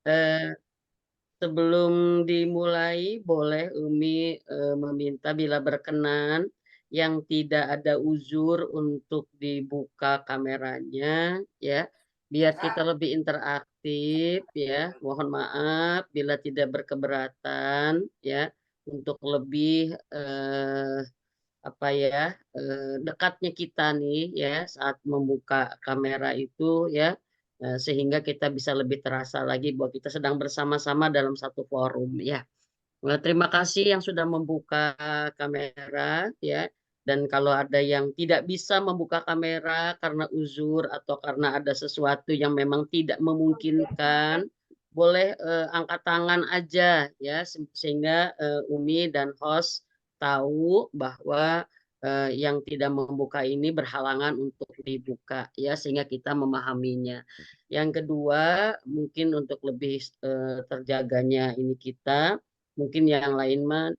Eee, Sebelum dimulai boleh Umi, meminta bila berkenan yang tidak ada uzur untuk dibuka kameranya ya, biar kita lebih interaktif ya. Mohon maaf bila tidak berkeberatan ya, untuk lebih, apa ya, dekatnya kita nih ya saat membuka kamera itu ya, sehingga kita bisa lebih terasa lagi bahwa kita sedang bersama-sama dalam satu forum ya. Terima kasih yang sudah membuka kamera ya, dan kalau ada yang tidak bisa membuka kamera karena uzur atau karena ada sesuatu yang memang tidak memungkinkan, boleh, angkat tangan aja ya sehingga, Umi dan host tahu bahwa, yang tidak membuka ini berhalangan untuk dibuka ya, sehingga kita memahaminya. Yang kedua, mungkin untuk lebih, terjaganya ini kita, mungkin yang lain mah,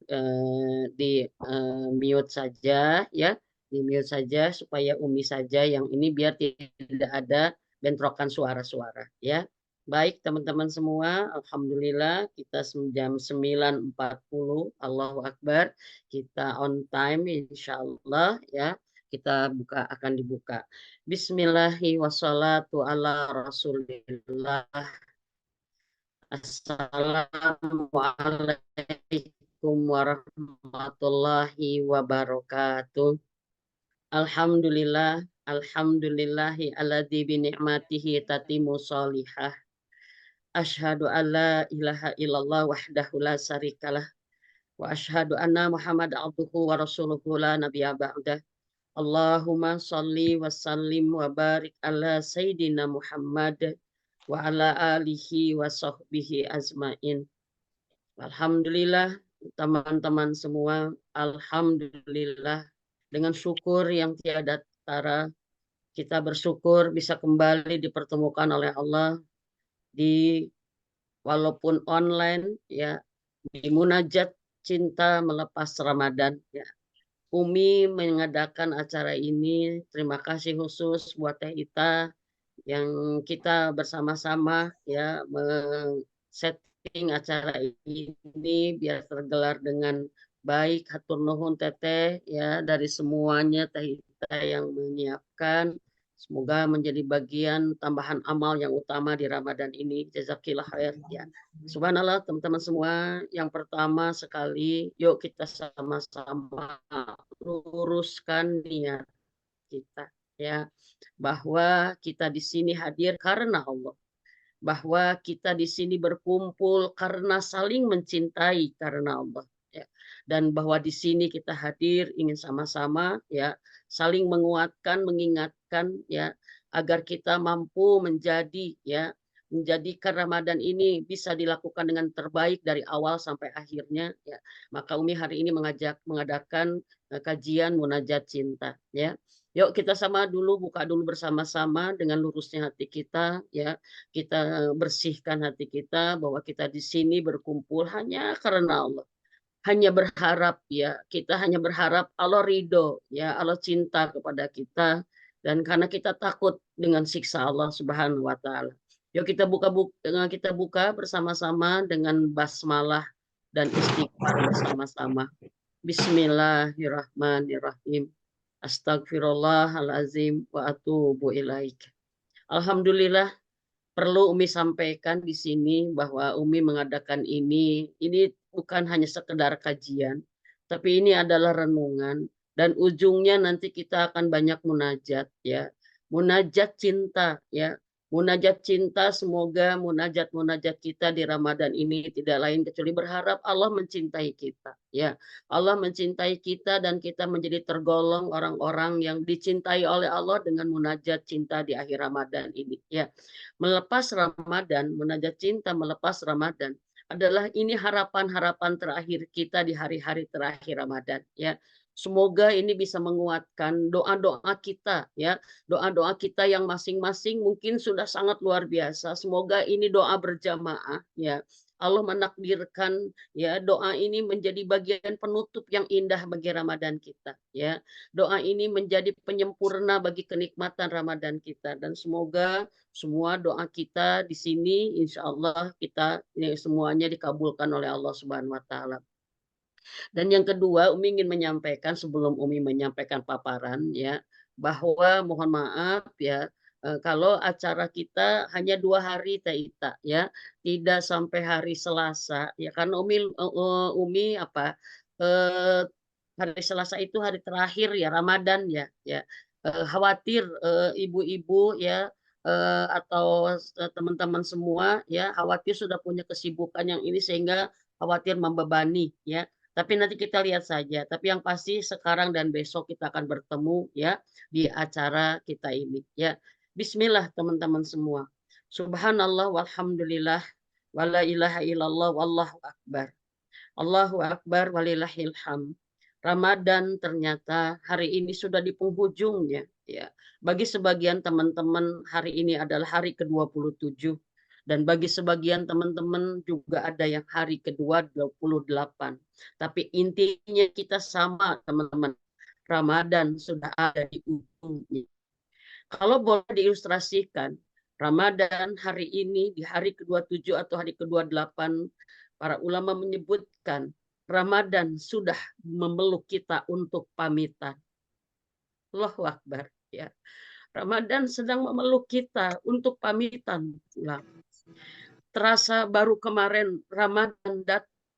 mute saja ya, di-mute saja supaya Umi saja yang ini biar tidak ada bentrokan suara-suara ya. Baik teman-teman semua, alhamdulillah kita jam 9.40, Allahu Akbar, kita on time insyaallah ya, kita akan dibuka. Bismillahi wassalatu ala Rasulillah. Assalamualaikum warahmatullahi wabarakatuh. Alhamdulillah, alhamdulillahi alladzi bi ni'matihi tatimmu sholihah. Asyhadu an la ilaha illallah wahdahu la syarikalah wa asyhadu anna Muhammad abduhu wa rasuluhu la nabiyya ba'dah. Allahumma shalli wa sallim wa barik ala sayyidina Muhammad wa ala alihi wa sahbihi azmain. Alhamdulillah, teman-teman semua, alhamdulillah dengan syukur yang tiada tara, kita bersyukur bisa kembali dipertemukan oleh Allah di walaupun online ya, di munajat cinta melepas Ramadan ya. Umi mengadakan acara ini, terima kasih khusus buat Teh Ita yang kita bersama-sama ya setting acara ini biar tergelar dengan baik. Hatur nuhun Teteh ya dari semuanya Teh Ita yang menyiapkan. Semoga menjadi bagian tambahan amal yang utama di Ramadan ini. Jazakillah khair ya. Subhanallah teman-teman semua. Yang pertama sekali, yuk kita sama-sama luruskan niat kita ya, bahwa kita di sini hadir karena Allah, bahwa kita di sini berkumpul karena saling mencintai karena Allah ya, dan bahwa di sini kita hadir ingin sama-sama ya saling menguatkan, mengingatkan ya agar kita mampu menjadi ya, menjadikan Ramadan ini bisa dilakukan dengan terbaik dari awal sampai akhirnya ya. Maka Umi hari ini mengadakan kajian munajat cinta ya. Yuk kita sama dulu, buka dulu bersama-sama dengan lurusnya hati kita ya. Kita bersihkan hati kita bahwa kita di sini berkumpul hanya karena Allah. Hanya berharap ya, kita hanya berharap Allah ridho ya, Allah cinta kepada kita dan karena kita takut dengan siksa Allah Subhanahu wa taala. Yuk kita buka bersama-sama dengan basmalah dan istighfar bersama-sama. Bismillahirrahmanirrahim. Astagfirullahalazim wa atubu ilaik. Alhamdulillah, perlu Umi sampaikan di sini bahwa Umi mengadakan ini bukan hanya sekedar kajian, tapi ini adalah renungan dan ujungnya nanti kita akan banyak munajat ya. Munajat cinta ya. Munajat cinta, semoga munajat-munajat kita di Ramadan ini tidak lain kecuali berharap Allah mencintai kita ya. Allah mencintai kita dan kita menjadi tergolong orang-orang yang dicintai oleh Allah dengan munajat cinta di akhir Ramadan ini ya. Melepas Ramadan, munajat cinta melepas Ramadan adalah ini harapan-harapan terakhir kita di hari-hari terakhir Ramadan ya. Semoga ini bisa menguatkan doa-doa kita ya, doa-doa kita yang masing-masing mungkin sudah sangat luar biasa. Semoga ini doa berjamaah ya. Allah menakdirkan ya doa ini menjadi bagian penutup yang indah bagi Ramadan kita ya. Doa ini menjadi penyempurna bagi kenikmatan Ramadan kita dan semoga semua doa kita di sini insya Allah kita ini semuanya dikabulkan oleh Allah Subhanahu wa taala. Dan yang kedua, Umi ingin menyampaikan sebelum Umi menyampaikan paparan ya, bahwa mohon maaf ya, kalau acara kita hanya 2 hari Teh Ita ya, tidak sampai hari Selasa ya, karena Umi apa, eee, hari Selasa itu hari terakhir ya Ramadan ya ya, khawatir, ibu-ibu ya, atau teman-teman semua ya, khawatir sudah punya kesibukan yang ini sehingga khawatir membebani ya. Tapi nanti kita lihat saja. Tapi yang pasti sekarang dan besok kita akan bertemu ya di acara kita ini ya. Bismillah teman-teman semua. Subhanallah walhamdulillah wala ilaha illallah wallahu akbar. Allahu akbar walillahil hamd. Ramadan ternyata hari ini sudah di penghujungnya ya. Bagi sebagian teman-teman hari ini adalah hari ke-27 dan bagi sebagian teman-teman juga ada yang hari ke-28. Tapi intinya kita sama teman-teman. Ramadan sudah ada di ujungnya. Kalau boleh diilustrasikan, Ramadan hari ini di hari ke-27 atau hari ke-28, para ulama menyebutkan Ramadan sudah memeluk kita untuk pamitan. Allahu Akbar ya. Ramadan sedang memeluk kita untuk pamitan pulang. Terasa baru kemarin Ramadan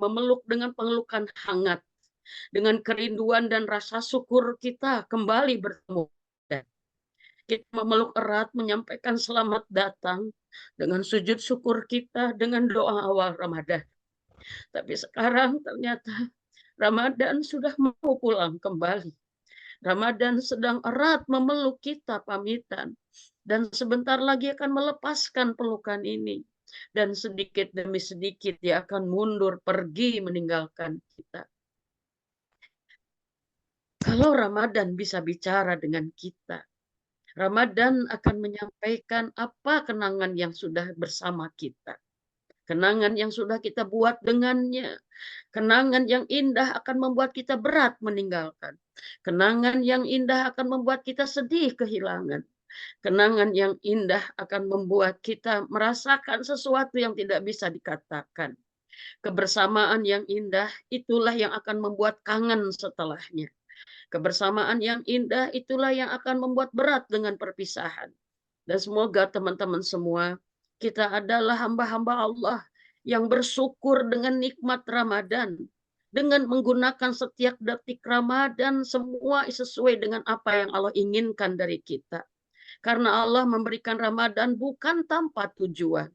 memeluk dengan pelukan hangat, dengan kerinduan dan rasa syukur kita kembali bertemu. Kita memeluk erat menyampaikan selamat datang dengan sujud syukur kita dengan doa awal Ramadan. Tapi sekarang ternyata Ramadan sudah mau pulang kembali. Ramadan sedang erat memeluk kita pamitan. Dan sebentar lagi akan melepaskan pelukan ini. Dan sedikit demi sedikit dia akan mundur pergi meninggalkan kita. Kalau Ramadan bisa bicara dengan kita, Ramadan akan menyampaikan apa kenangan yang sudah bersama kita. Kenangan yang sudah kita buat dengannya. Kenangan yang indah akan membuat kita berat meninggalkan. Kenangan yang indah akan membuat kita sedih kehilangan. Kenangan yang indah akan membuat kita merasakan sesuatu yang tidak bisa dikatakan. Kebersamaan yang indah itulah yang akan membuat kangen setelahnya. Kebersamaan yang indah itulah yang akan membuat berat dengan perpisahan. Dan semoga teman-teman semua, kita adalah hamba-hamba Allah yang bersyukur dengan nikmat Ramadan. Dengan menggunakan setiap detik Ramadan, semua sesuai dengan apa yang Allah inginkan dari kita. Karena Allah memberikan Ramadan bukan tanpa tujuan.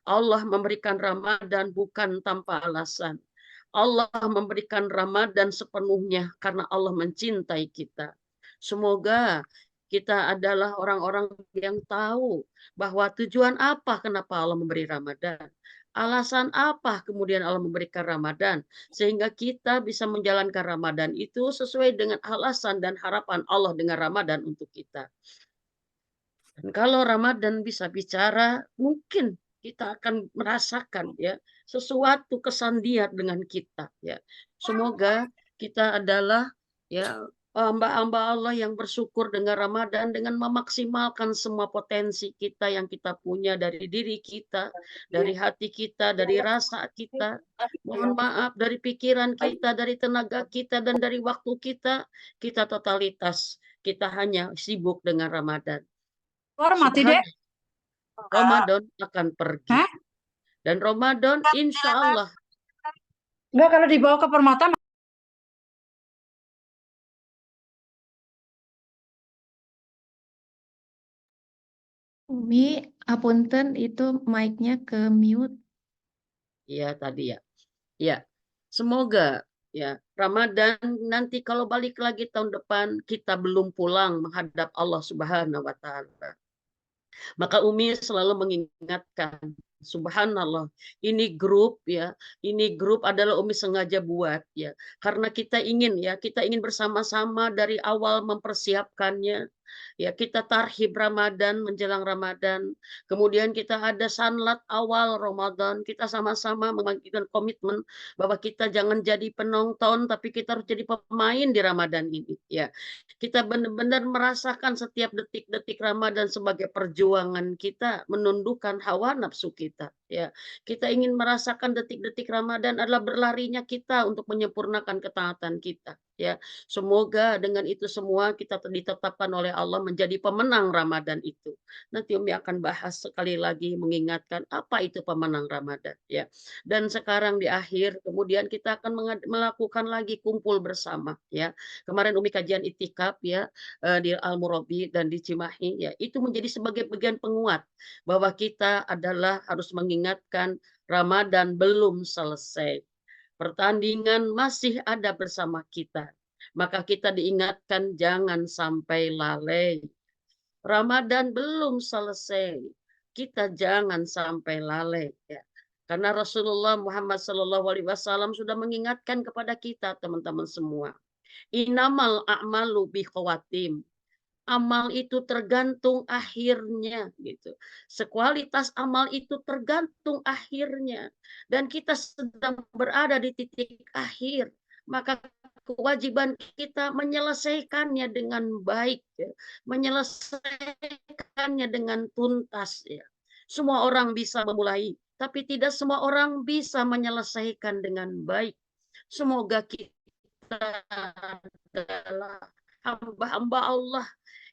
Allah memberikan Ramadan bukan tanpa alasan. Allah memberikan Ramadan sepenuhnya karena Allah mencintai kita. Semoga kita adalah orang-orang yang tahu bahwa tujuan apa kenapa Allah memberi Ramadan. Alasan apa kemudian Allah memberikan Ramadan. Sehingga kita bisa menjalankan Ramadan itu sesuai dengan alasan dan harapan Allah dengan Ramadan untuk kita. Dan kalau Ramadan bisa bicara, mungkin kita akan merasakan ya sesuatu kesandian dengan kita ya. Semoga kita adalah ya hamba-hamba Allah yang bersyukur dengan Ramadan dengan memaksimalkan semua potensi kita yang kita punya dari diri kita, dari hati kita, dari rasa kita. Mohon maaf dari pikiran kita, dari tenaga kita dan dari waktu kita totalitas. Kita hanya sibuk dengan Ramadan. Mati deh. Ramadan akan pergi. Hah? Dan Ramadan insya Allah. Enggak, kalau dibawa ke Permata. Umi, apunten itu mic-nya ke mute. Iya tadi ya. Ya, semoga ya Ramadan nanti kalau balik lagi tahun depan kita belum pulang menghadap Allah Subhanahu wa taala. Maka Umi selalu mengingatkan, subhanallah, ini grup ya, ini grup adalah Umi sengaja buat ya, karena kita ingin bersama-sama dari awal mempersiapkannya, Ya, kita tarhib Ramadan menjelang Ramadan. Kemudian kita ada sanlat awal Ramadan. Kita sama-sama membagikan komitmen bahwa kita jangan jadi penonton, tapi kita harus jadi pemain di Ramadan ini. Ya, kita benar-benar merasakan setiap detik-detik Ramadan sebagai perjuangan kita menundukkan hawa nafsu kita. Ya, kita ingin merasakan detik-detik Ramadan adalah berlarinya kita untuk menyempurnakan ketaatan kita. Ya, semoga dengan itu semua kita ditetapkan oleh Allah menjadi pemenang Ramadan itu. Nanti Umi akan bahas sekali lagi mengingatkan apa itu pemenang Ramadan. Ya, dan sekarang di akhir kemudian kita akan melakukan lagi kumpul bersama. Ya, kemarin Umi kajian itikaf ya di Al-Murabi dan di Cimahi. Ya, itu menjadi sebagai bagian penguat bahwa kita adalah harus mengingatkan Ramadan belum selesai. Pertandingan masih ada bersama kita. Maka kita diingatkan jangan sampai lalai. Ramadan belum selesai. Kita jangan sampai lalai. Ya. Karena Rasulullah Muhammad SAW sudah mengingatkan kepada kita teman-teman semua. Inamal a'malu biqawatim. Amal itu tergantung akhirnya gitu. Sekualitas amal itu tergantung akhirnya dan kita sedang berada di titik akhir. Maka kewajiban kita menyelesaikannya dengan baik ya. Menyelesaikannya dengan tuntas ya. Semua orang bisa memulai, tapi tidak semua orang bisa menyelesaikan dengan baik. Semoga kita adalah hamba-hamba Allah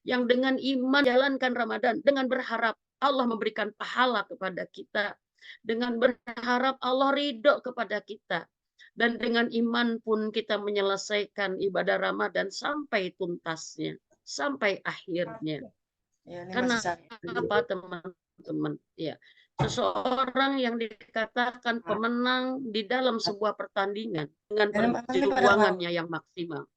yang dengan iman jalankan Ramadan, dengan berharap Allah memberikan pahala kepada kita, dengan berharap Allah ridho kepada kita, dan dengan iman pun kita menyelesaikan ibadah Ramadan sampai tuntasnya, sampai akhirnya. Ya, ini Karena masih sakit. apa teman-teman? Ya, seseorang yang dikatakan pemenang di dalam sebuah pertandingan dengan perjuangannya yang maksimal.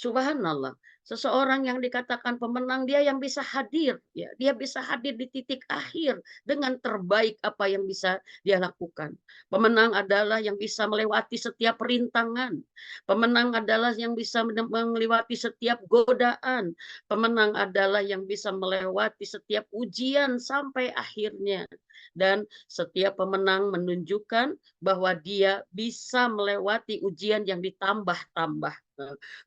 Subhanallah, seseorang yang dikatakan pemenang dia yang bisa hadir, ya, dia bisa hadir di titik akhir dengan terbaik apa yang bisa dia lakukan. Pemenang adalah yang bisa melewati setiap rintangan. Pemenang adalah yang bisa melewati setiap godaan. Pemenang adalah yang bisa melewati setiap ujian sampai akhirnya. Dan setiap pemenang menunjukkan bahwa dia bisa melewati ujian yang ditambah-tambah.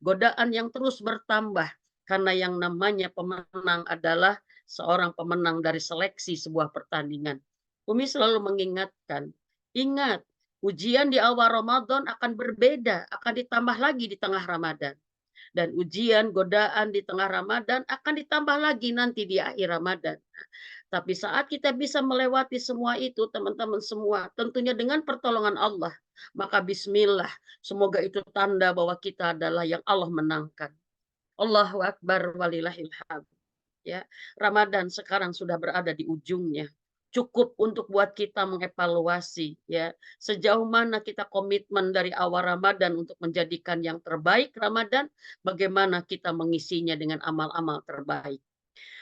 Godaan yang terus bertambah karena yang namanya pemenang adalah seorang pemenang dari seleksi sebuah pertandingan. Umi selalu mengingatkan, ingat ujian di awal Ramadan akan berbeda, akan ditambah lagi di tengah Ramadan. Dan ujian, godaan di tengah Ramadan akan ditambah lagi nanti di akhir Ramadan. Tapi saat kita bisa melewati semua itu, teman-teman semua, tentunya dengan pertolongan Allah, maka bismillah, semoga itu tanda bahwa kita adalah yang Allah menangkan. Allahu Akbar walillahil hamd. Ya, Ramadan sekarang sudah berada di ujungnya. Cukup untuk buat kita mengevaluasi ya sejauh mana kita komitmen dari awal Ramadan untuk menjadikan yang terbaik Ramadan, bagaimana kita mengisinya dengan amal-amal terbaik.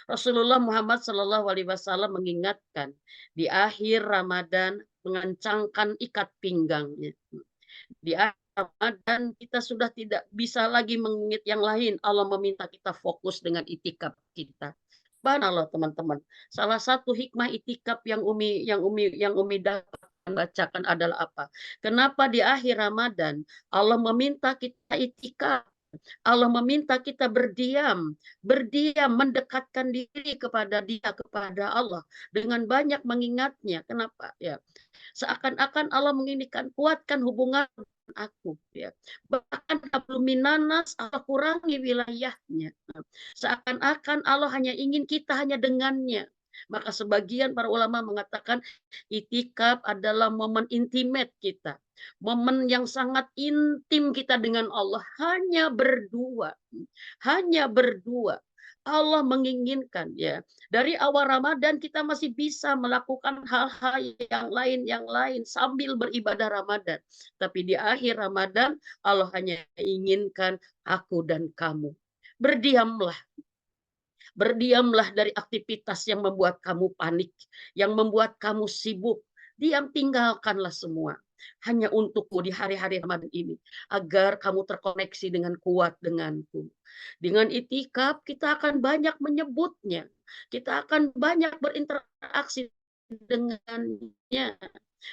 Rasulullah Muhammad SAW mengingatkan di akhir Ramadan mengencangkan ikat pinggangnya. Di akhir Ramadan kita sudah tidak bisa lagi mengingat yang lain. Allah meminta kita fokus dengan itikaf kita. Subhanallah teman-teman. Salah satu hikmah itikaf yang Umi dapatkan bacakan adalah apa? Kenapa di akhir Ramadan Allah meminta kita itikaf? Allah meminta kita berdiam, mendekatkan diri kepada Dia, kepada Allah dengan banyak mengingatnya. Kenapa? Ya, seakan-akan Allah menginginkan kuatkan hubungan aku. Ya, bahkan minanas Allah kurangi wilayahnya. Seakan-akan Allah hanya ingin kita hanya dengannya. Maka sebagian para ulama mengatakan itikaf adalah momen intimate kita. Momen yang sangat intim kita dengan Allah. Hanya berdua. Hanya berdua. Allah menginginkan ya. Dari awal Ramadan kita masih bisa melakukan hal-hal yang lain sambil beribadah Ramadan. Tapi di akhir Ramadan Allah hanya inginkan aku dan kamu. Berdiamlah. Berdiamlah dari aktivitas yang membuat kamu panik, yang membuat kamu sibuk. Diam, tinggalkanlah semua. hanya untukmu di hari-hari Ramadan ini, agar kamu terkoneksi dengan kuat denganku. Dengan itikaf kita akan banyak menyebutnya, kita akan banyak berinteraksi dengannya.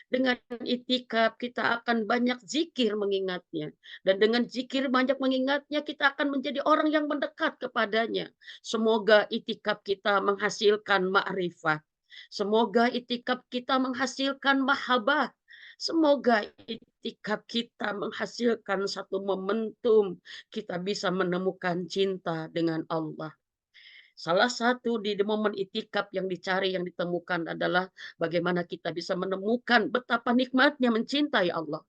Dengan itikaf kita akan banyak zikir mengingatnya. Dan dengan zikir banyak mengingatnya kita akan menjadi orang yang mendekat kepadanya. Semoga itikaf kita menghasilkan ma'rifat. Semoga itikaf kita menghasilkan mahabbah. Semoga itikaf kita menghasilkan satu momentum kita bisa menemukan cinta dengan Allah. Salah satu di momen itikaf yang dicari, yang ditemukan adalah bagaimana kita bisa menemukan betapa nikmatnya mencintai Allah.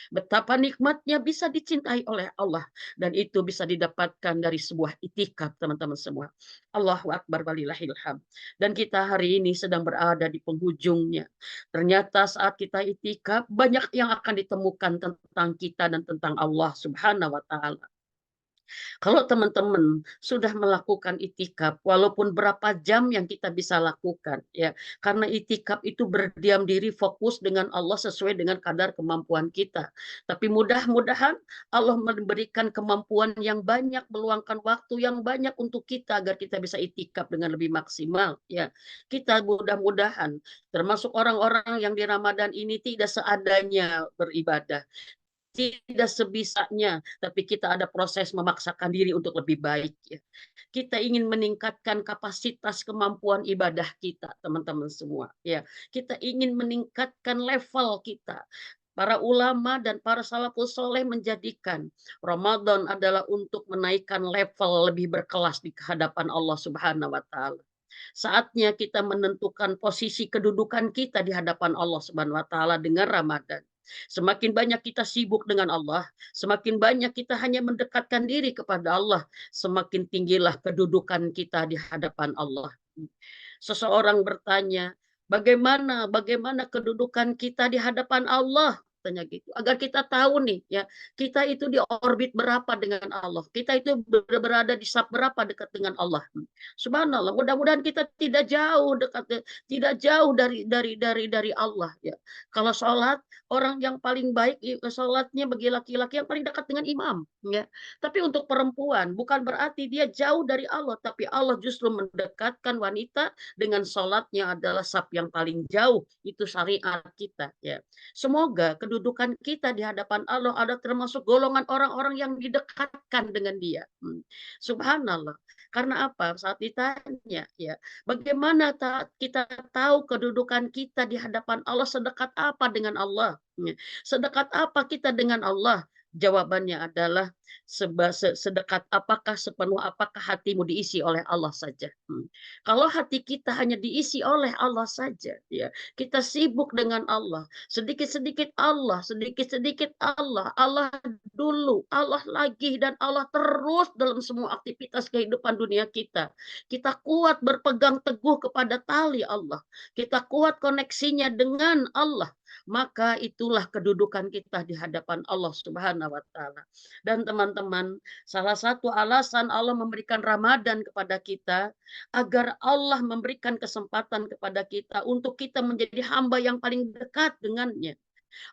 Betapa nikmatnya bisa dicintai oleh Allah. Dan itu bisa didapatkan dari sebuah itikaf, teman-teman semua. Allahu Akbar walillahil hamd. Dan kita hari ini sedang berada di penghujungnya. Ternyata saat kita itikaf, banyak yang akan ditemukan tentang kita dan tentang Allah Subhanahu wa Ta'ala. Kalau teman-teman sudah melakukan itikaf, walaupun berapa jam yang kita bisa lakukan, ya, karena itikaf itu berdiam diri, fokus dengan Allah sesuai dengan kadar kemampuan kita. Tapi mudah-mudahan Allah memberikan kemampuan yang banyak, meluangkan waktu yang banyak untuk kita agar kita bisa itikaf dengan lebih maksimal. Ya, kita mudah-mudahan termasuk orang-orang yang di Ramadan ini tidak seadanya beribadah, tidak sebisanya, tapi kita ada proses memaksakan diri untuk lebih baik, ya. Kita ingin meningkatkan kapasitas kemampuan ibadah kita, teman-teman semua, ya. Kita ingin meningkatkan level kita. Para ulama dan para salafus soleh menjadikan Ramadan adalah untuk menaikkan level lebih berkelas di hadapan Allah Subhanahu wa Ta'ala. Saatnya kita menentukan posisi kedudukan kita di hadapan Allah Subhanahu wa Ta'ala dengan Ramadan. Semakin banyak kita sibuk dengan Allah, semakin banyak kita hanya mendekatkan diri kepada Allah, semakin tinggilah kedudukan kita di hadapan Allah. Seseorang bertanya, bagaimana kedudukan kita di hadapan Allah? Tanya gitu. Agar kita tahu nih, ya, kita itu di orbit berapa dengan Allah. Kita itu berada di sub berapa dekat dengan Allah. Subhanallah, mudah-mudahan kita tidak jauh dekat, tidak jauh dari Allah, ya. Kalau sholat, orang yang paling baik sholatnya bagi laki-laki yang paling dekat dengan imam, ya. Tapi untuk perempuan bukan berarti dia jauh dari Allah, tapi Allah justru mendekatkan wanita dengan sholatnya adalah saf yang paling jauh. Itu syariat kita, ya. Semoga kedudukan kita di hadapan Allah ada termasuk golongan orang-orang yang didekatkan dengan Dia. Subhanallah. Karena apa? Saat ditanya, ya, bagaimana kita tahu kedudukan kita di hadapan Allah, sedekat apa dengan Allah? Sedekat apa kita dengan Allah? Jawabannya adalah sedekat apakah, sepenuh apakah hatimu diisi oleh Allah saja. Kalau hati kita hanya diisi oleh Allah saja, ya, kita sibuk dengan Allah, sedikit-sedikit Allah, sedikit-sedikit Allah, Allah dulu, Allah lagi, dan Allah terus dalam semua aktivitas kehidupan dunia kita. Kita kuat berpegang teguh kepada tali Allah, kita kuat koneksinya dengan Allah, maka itulah kedudukan kita di hadapan Allah Subhanahu wa Ta'ala. Dan teman-teman, salah satu alasan Allah memberikan Ramadan kepada kita agar Allah memberikan kesempatan kepada kita untuk kita menjadi hamba yang paling dekat dengannya.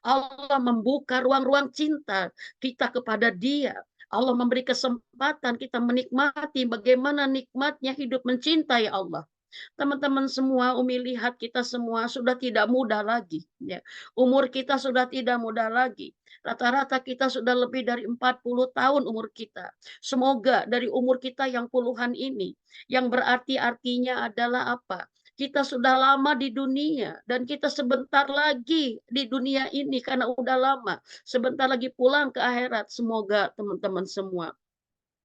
Allah membuka ruang-ruang cinta kita kepada Dia. Allah memberi kesempatan kita menikmati bagaimana nikmatnya hidup mencintai Allah. Teman-teman semua, Umi lihat kita semua sudah tidak muda lagi, ya. Umur kita sudah tidak muda lagi. Rata-rata kita sudah lebih dari 40 tahun umur kita. Semoga dari umur kita yang puluhan ini, yang berarti artinya adalah apa? Kita sudah lama di dunia dan kita sebentar lagi di dunia ini karena udah lama. Sebentar lagi pulang ke akhirat. Semoga teman-teman semua,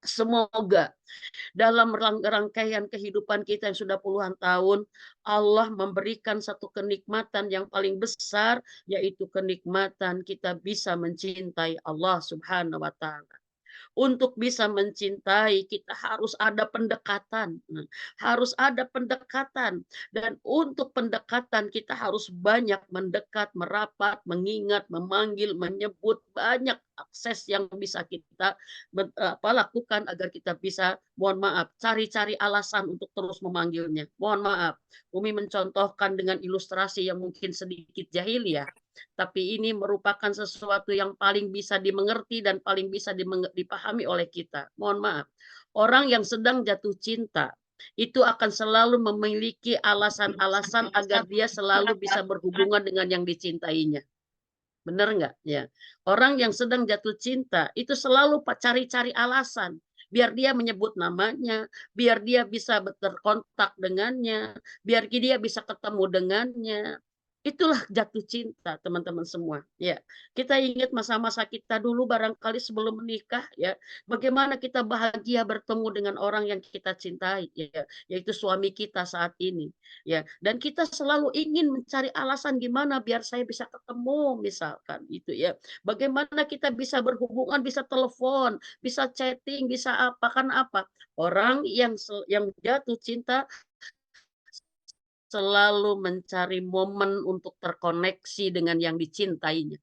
semoga dalam rangkaian kehidupan kita yang sudah puluhan tahun, Allah memberikan satu kenikmatan yang paling besar, yaitu kenikmatan kita bisa mencintai Allah Subhanahu wa Ta'ala. Untuk bisa mencintai, kita harus ada pendekatan. Harus ada pendekatan. Dan untuk pendekatan, kita harus banyak mendekat, merapat, mengingat, memanggil, menyebut. Banyak akses yang bisa kita lakukan agar kita bisa, mohon maaf, cari-cari alasan untuk terus memanggilnya. Mohon maaf, Umi mencontohkan dengan ilustrasi yang mungkin sedikit jahil, ya. tapi ini merupakan sesuatu yang paling bisa dimengerti dan paling bisa dipahami oleh kita. Mohon maaf, orang yang sedang jatuh cinta itu akan selalu memiliki alasan-alasan agar dia selalu bisa berhubungan dengan yang dicintainya. Benar nggak? Ya. Orang yang sedang jatuh cinta itu selalu cari-cari alasan. Biar dia menyebut namanya, biar dia bisa berkontak dengannya, biar dia bisa ketemu dengannya. Itulah jatuh cinta, teman-teman semua. Ya, kita ingat masa-masa kita dulu barangkali sebelum menikah, ya, bagaimana kita bahagia bertemu dengan orang yang kita cintai, ya, yaitu suami kita saat ini, ya. Dan kita selalu ingin mencari alasan gimana biar saya bisa ketemu, misalkan itu, ya. Bagaimana kita bisa berhubungan, bisa telepon, bisa chatting, bisa apa kan apa. Orang yang jatuh cinta selalu mencari momen untuk terkoneksi dengan yang dicintainya.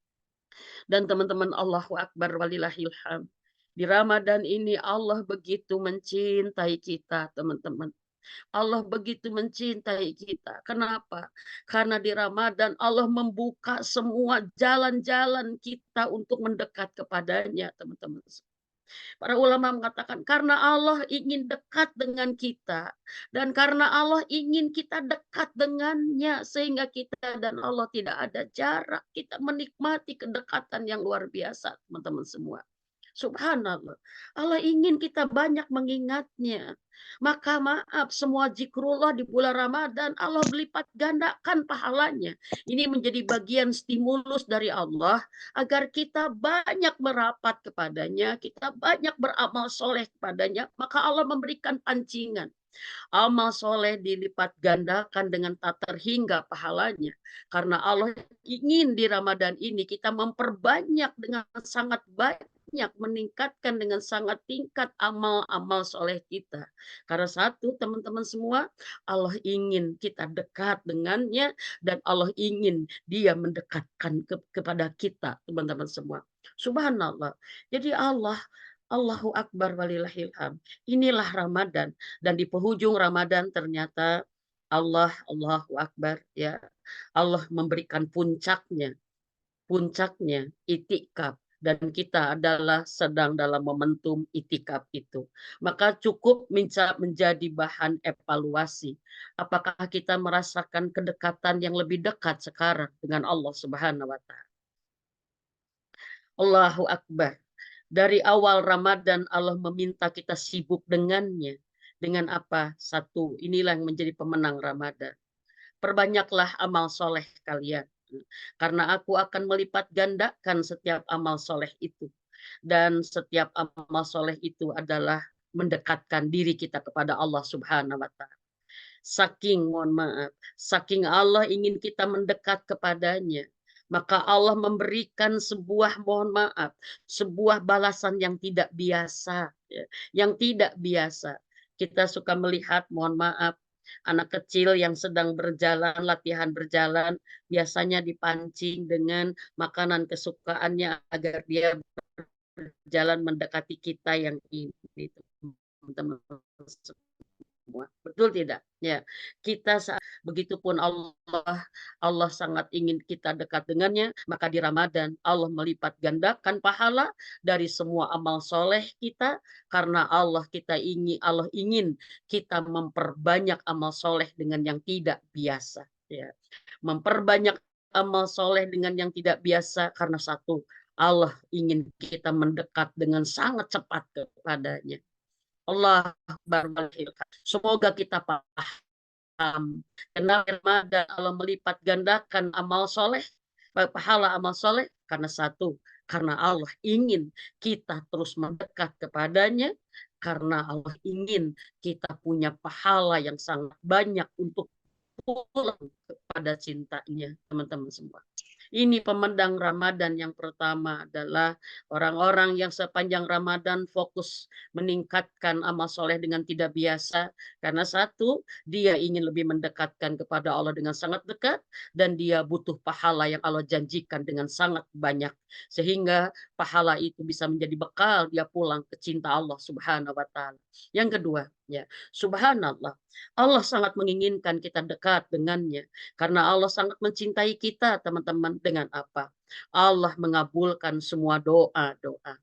Dan teman-teman, Allahu Akbar walillahilham. Di Ramadan ini Allah begitu mencintai kita, teman-teman. Allah begitu mencintai kita. Kenapa? Karena di Ramadan Allah membuka semua jalan-jalan kita untuk mendekat kepadanya, teman-teman. Para ulama mengatakan karena Allah ingin dekat dengan kita dan karena Allah ingin kita dekat dengannya sehingga kita dan Allah tidak ada jarak. Kita menikmati kedekatan yang luar biasa, teman-teman semua. Subhanallah. Allah ingin kita banyak mengingatnya. Maka maaf, semua zikrullah di bulan Ramadan Allah berlipat gandakan pahalanya. Ini menjadi bagian stimulus dari Allah agar kita banyak merapat kepadanya, kita banyak beramal soleh kepadanya, maka Allah memberikan pancingan. Amal soleh dilipat gandakan dengan tak terhingga pahalanya. Karena Allah ingin di Ramadan ini kita memperbanyak dengan sangat banyak, meningkatkan dengan sangat tingkat amal-amal soleh kita. Karena satu, teman-teman semua, Allah ingin kita dekat dengannya dan Allah ingin dia mendekatkan kepada kita, teman-teman semua. Subhanallah. Jadi Allahu Akbar walillahilham. Inilah Ramadan. Dan di penghujung Ramadan ternyata Allahu Akbar, ya. Allah memberikan puncaknya itikaf, dan kita adalah sedang dalam momentum itikaf itu. Maka cukup menjadi bahan evaluasi. Apakah kita merasakan kedekatan yang lebih dekat sekarang dengan Allah Subhanahu wa taala? Allahu Akbar. Dari awal Ramadan Allah meminta kita sibuk dengannya. Dengan apa? Satu, inilah yang menjadi pemenang Ramadan. Perbanyaklah amal soleh kalian. Karena aku akan melipat gandakan setiap amal soleh itu. Dan setiap amal soleh itu adalah mendekatkan diri kita kepada Allah Subhanahu wa taala. Saking Allah ingin kita mendekat kepadanya, maka Allah memberikan sebuah balasan yang tidak biasa, ya, yang tidak biasa. Kita suka melihat, mohon maaf, anak kecil yang sedang latihan berjalan, biasanya dipancing dengan makanan kesukaannya agar dia berjalan mendekati kita yang ini, teman-teman semua. Betul tidak? Ya, kita begitupun Allah sangat ingin kita dekat dengannya, maka di Ramadan Allah melipat gandakan pahala dari semua amal soleh kita karena Allah ingin kita memperbanyak amal soleh dengan yang tidak biasa, ya. Memperbanyak amal soleh dengan yang tidak biasa karena satu, Allah ingin kita mendekat dengan sangat cepat kepadanya. Allah barzilkan. Semoga kita paham. Karena Ramadan Allah melipat gandakan amal soleh, pahala amal soleh karena satu, karena Allah ingin kita terus mendekat kepadanya, karena Allah ingin kita punya pahala yang sangat banyak untuk pulang kepada cintanya, teman-teman semua. Ini pemandang Ramadan yang pertama adalah orang-orang yang sepanjang Ramadan fokus meningkatkan amal soleh dengan tidak biasa. Karena satu, dia ingin lebih mendekatkan kepada Allah dengan sangat dekat. Dan dia butuh pahala yang Allah janjikan dengan sangat banyak. Sehingga pahala itu bisa menjadi bekal dia pulang ke cinta Allah Subhanahu wa ta'ala. Yang kedua, Ya, subhanallah. Allah sangat menginginkan kita dekat dengannya. Karena Allah sangat mencintai kita, teman-teman. Dengan apa? Allah mengabulkan semua doa-doa.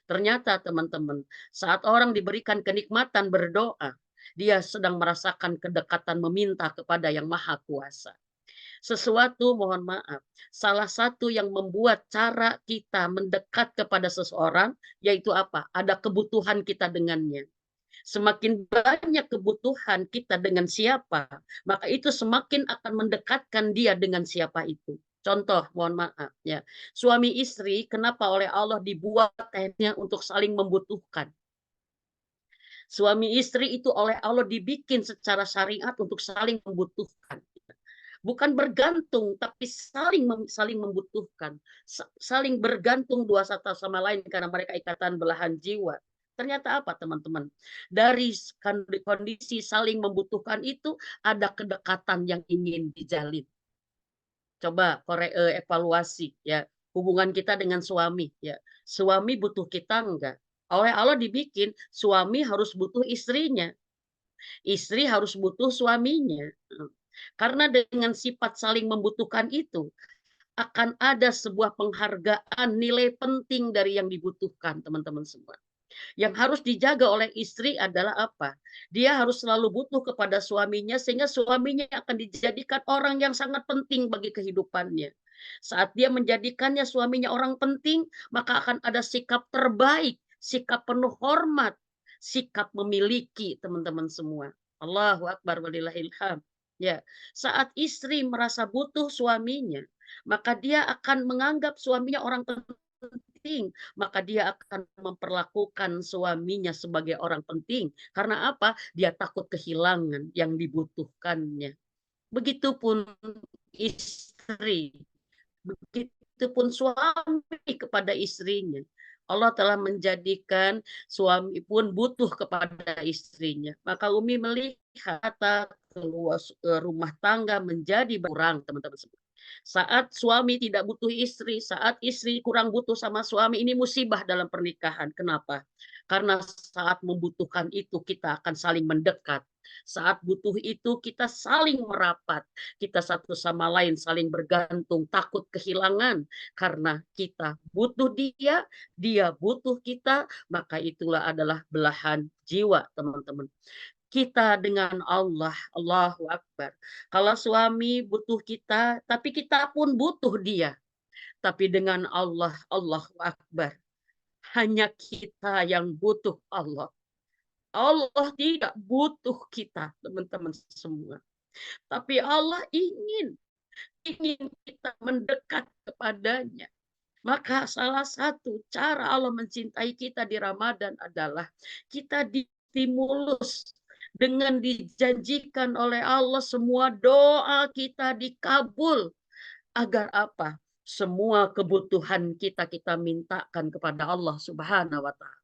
Ternyata, teman-teman, saat orang diberikan kenikmatan berdoa, dia sedang merasakan kedekatan meminta kepada yang maha kuasa. Sesuatu, mohon maaf, salah satu yang membuat cara kita mendekat kepada seseorang, yaitu apa? Ada kebutuhan kita dengannya. Semakin banyak kebutuhan kita dengan siapa, maka itu semakin akan mendekatkan dia dengan siapa itu. Contoh, mohon maaf ya, suami istri kenapa oleh Allah dibuat akhirnya untuk saling membutuhkan. Suami istri itu oleh Allah dibikin secara syariat untuk saling membutuhkan. Bukan bergantung, tapi saling membutuhkan, saling bergantung dua satu sama lain karena mereka ikatan belahan jiwa. Ternyata apa, teman-teman? Dari kondisi saling membutuhkan itu ada kedekatan yang ingin dijalin. Coba evaluasi ya hubungan kita dengan suami ya. Suami butuh kita enggak? Oleh Allah dibikin suami harus butuh istrinya, istri harus butuh suaminya. Karena dengan sifat saling membutuhkan itu, akan ada sebuah penghargaan nilai penting dari yang dibutuhkan, teman-teman semua. Yang harus dijaga oleh istri adalah apa? Dia harus selalu butuh kepada suaminya, sehingga suaminya akan dijadikan orang yang sangat penting bagi kehidupannya. Saat dia menjadikannya suaminya orang penting, maka akan ada sikap terbaik, sikap penuh hormat, sikap memiliki, teman-teman semua. Allahu Akbar walillahilham. Ya, saat istri merasa butuh suaminya, maka dia akan menganggap suaminya orang penting, maka dia akan memperlakukan suaminya sebagai orang penting. Karena apa? Dia takut kehilangan yang dibutuhkannya. Begitupun istri, begitupun suami kepada istrinya. Allah telah menjadikan suami pun butuh kepada istrinya. Maka Umi melihat rumah tangga menjadi berkurang, teman-teman semua. Saat suami tidak butuh istri, saat istri kurang butuh sama suami, ini musibah dalam pernikahan. Kenapa? Karena saat membutuhkan itu kita akan saling mendekat. Saat butuh itu kita saling merapat. Kita satu sama lain saling bergantung, takut kehilangan. Karena kita butuh dia, dia butuh kita, maka itulah adalah belahan jiwa, teman-teman. Kita dengan Allah, Allahu Akbar. Kalau suami butuh kita, tapi kita pun butuh dia. Tapi dengan Allah, Allahu Akbar. Hanya kita yang butuh Allah. Allah tidak butuh kita, teman-teman semua. Tapi Allah ingin kita mendekat kepadanya. Maka salah satu cara Allah mencintai kita di Ramadan adalah kita distimulus dengan dijanjikan oleh Allah semua doa kita dikabul. Agar apa? Semua kebutuhan kita mintakan kepada Allah Subhanahu wa Ta'ala.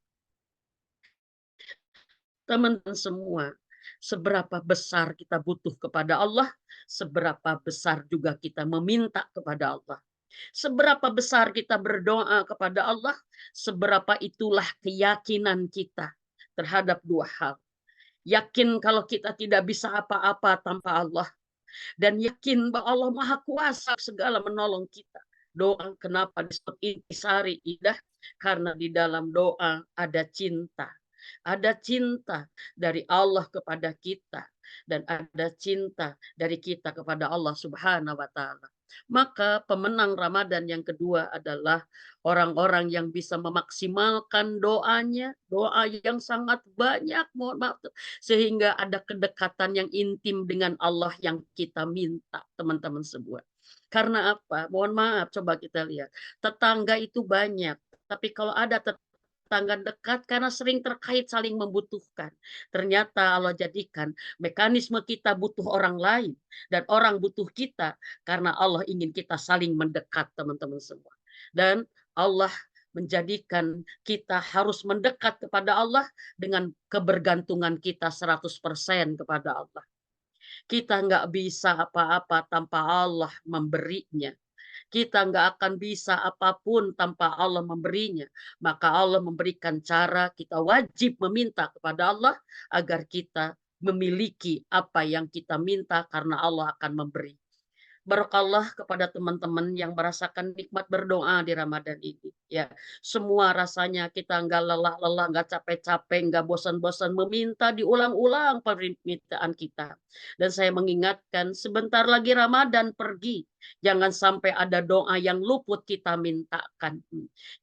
Teman-teman semua, seberapa besar kita butuh kepada Allah, seberapa besar juga kita meminta kepada Allah. Seberapa besar kita berdoa kepada Allah, seberapa itulah keyakinan kita terhadap dua hal. Yakin kalau kita tidak bisa apa-apa tanpa Allah, dan yakin bahwa Allah Maha Kuasa segala menolong kita. Doa kenapa disebut intisari idah? Karena di dalam doa ada cinta. Ada cinta dari Allah kepada kita dan ada cinta dari kita kepada Allah Subhanahu wa Ta'ala. Maka pemenang Ramadan yang kedua adalah orang-orang yang bisa memaksimalkan doanya, doa yang sangat banyak, mohon maaf, sehingga ada kedekatan yang intim dengan Allah yang kita minta, teman-teman semua. Karena apa? Mohon maaf, coba kita lihat. Tetangga itu banyak, tapi kalau ada tetangga dekat karena sering terkait saling membutuhkan. Ternyata Allah jadikan mekanisme kita butuh orang lain dan orang butuh kita karena Allah ingin kita saling mendekat, teman-teman semua. Dan Allah menjadikan kita harus mendekat kepada Allah dengan kebergantungan kita 100% kepada Allah. Kita nggak bisa apa-apa tanpa Allah memberinya. Kita nggak akan bisa apapun tanpa Allah memberinya. Maka Allah memberikan cara, kita wajib meminta kepada Allah agar kita memiliki apa yang kita minta karena Allah akan memberi. Barakallah kepada teman-teman yang merasakan nikmat berdoa di Ramadan ini. Ya, semua rasanya kita nggak lelah-lelah, nggak capek-capek, nggak bosan-bosan meminta diulang-ulang permintaan kita. Dan saya mengingatkan sebentar lagi Ramadan pergi. Jangan sampai ada doa yang luput kita mintakan.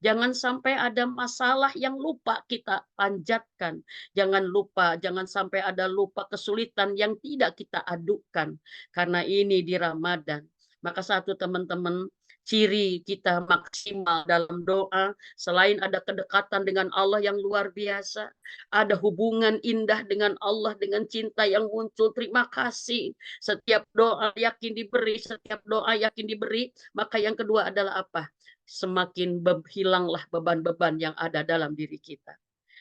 Jangan sampai ada masalah yang lupa kita panjatkan. Jangan sampai ada lupa kesulitan yang tidak kita adukan. Karena ini di Ramadan. Maka satu teman-teman, ciri kita maksimal dalam doa, selain ada kedekatan dengan Allah yang luar biasa, ada hubungan indah dengan Allah, dengan cinta yang muncul, terima kasih. Setiap doa yakin diberi, setiap doa yakin diberi. Maka yang kedua adalah apa? Semakin hilanglah beban-beban yang ada dalam diri kita.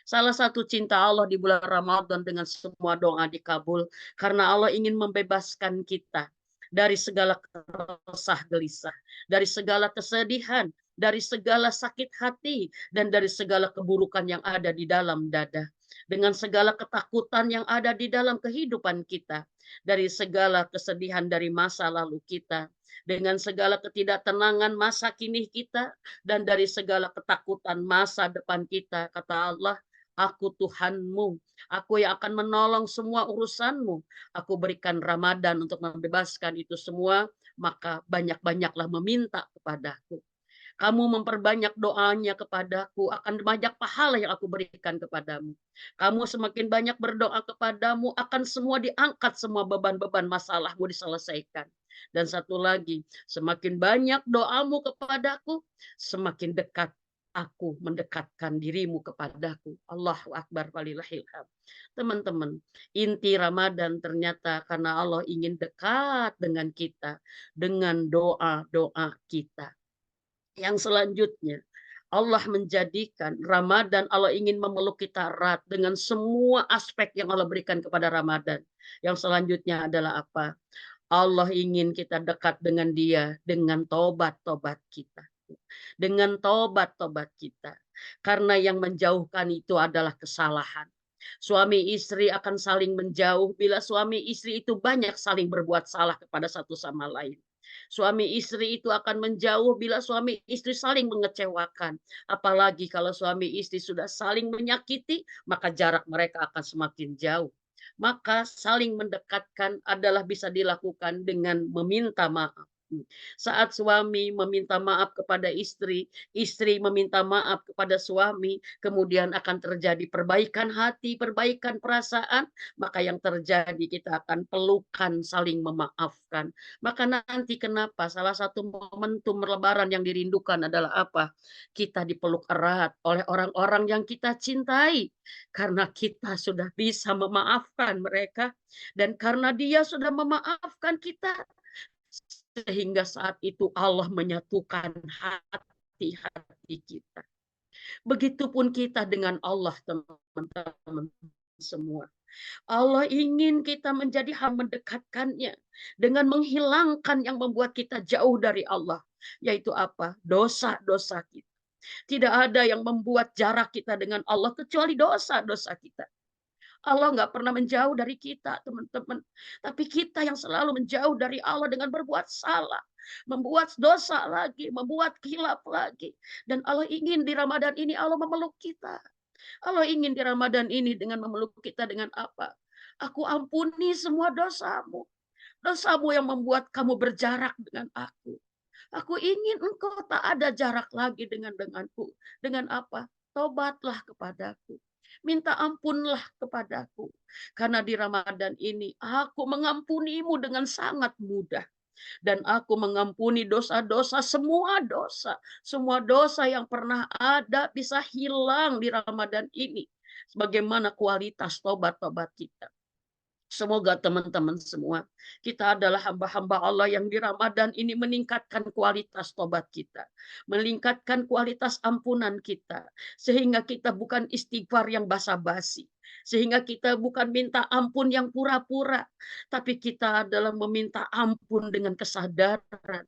Salah satu cinta Allah di bulan Ramadan dengan semua doa dikabul karena Allah ingin membebaskan kita dari segala resah gelisah, dari segala kesedihan, dari segala sakit hati, dan dari segala keburukan yang ada di dalam dada. Dengan segala ketakutan yang ada di dalam kehidupan kita, dari segala kesedihan dari masa lalu kita, dengan segala ketidaktenangan masa kini kita, dan dari segala ketakutan masa depan kita, kata Allah, aku Tuhanmu, aku yang akan menolong semua urusanmu. Aku berikan Ramadan untuk membebaskan itu semua, maka banyak-banyaklah meminta kepadaku. Kamu memperbanyak doanya kepadaku, akan banyak pahala yang aku berikan kepadamu. Kamu semakin banyak berdoa kepadamu, akan semua diangkat, semua beban-beban masalahmu diselesaikan. Dan satu lagi, semakin banyak doamu kepadaku, semakin dekat aku mendekatkan dirimu kepadaku. Allahu Akbar walillahil hamd. Teman-teman, inti Ramadan ternyata karena Allah ingin dekat dengan kita, dengan doa-doa kita. Yang selanjutnya, Allah menjadikan Ramadan, Allah ingin memeluk kita erat dengan semua aspek yang Allah berikan kepada Ramadan. Yang selanjutnya adalah apa? Allah ingin kita dekat dengan Dia dengan tobat-tobat kita. Dengan tobat-tobat kita. Karena yang menjauhkan itu adalah kesalahan. Suami istri akan saling menjauh bila suami istri itu banyak saling berbuat salah kepada satu sama lain. Suami istri itu akan menjauh bila suami istri saling mengecewakan. Apalagi kalau suami istri sudah saling menyakiti, maka jarak mereka akan semakin jauh. Maka saling mendekatkan adalah bisa dilakukan dengan meminta maaf. Saat suami meminta maaf kepada istri, istri meminta maaf kepada suami, kemudian akan terjadi perbaikan hati, perbaikan perasaan, maka yang terjadi kita akan pelukan, saling memaafkan. Maka nanti kenapa salah satu momentum Lebaran yang dirindukan adalah apa? Kita dipeluk erat oleh orang-orang yang kita cintai karena kita sudah bisa memaafkan mereka dan karena dia sudah memaafkan kita sehingga saat itu Allah menyatukan hati-hati kita. Begitupun kita dengan Allah, teman-teman semua. Allah ingin kita menjadi hamba mendekatkannya dengan menghilangkan yang membuat kita jauh dari Allah, yaitu apa? Dosa-dosa kita. Tidak ada yang membuat jarak kita dengan Allah kecuali dosa-dosa kita. Allah nggak pernah menjauh dari kita, teman-teman. Tapi kita yang selalu menjauh dari Allah dengan berbuat salah. Membuat dosa lagi, membuat khilaf lagi. Dan Allah ingin di Ramadan ini Allah memeluk kita. Allah ingin di Ramadan ini dengan memeluk kita dengan apa? Aku ampuni semua dosamu. Dosamu yang membuat kamu berjarak dengan aku. Aku ingin engkau tak ada jarak lagi denganku. Dengan apa? Tobatlah kepadaku. Minta ampunlah kepadaku. Karena di Ramadan ini aku mengampunimu dengan sangat mudah. Dan aku mengampuni dosa-dosa, semua dosa. Semua dosa yang pernah ada bisa hilang di Ramadan ini. Sebagaimana kualitas tobat-tobat kita. Semoga teman-teman semua, kita adalah hamba-hamba Allah yang di Ramadan ini meningkatkan kualitas tobat kita. Meningkatkan kualitas ampunan kita. Sehingga kita bukan istighfar yang basa-basi. Sehingga kita bukan minta ampun yang pura-pura. Tapi kita adalah meminta ampun dengan kesadaran.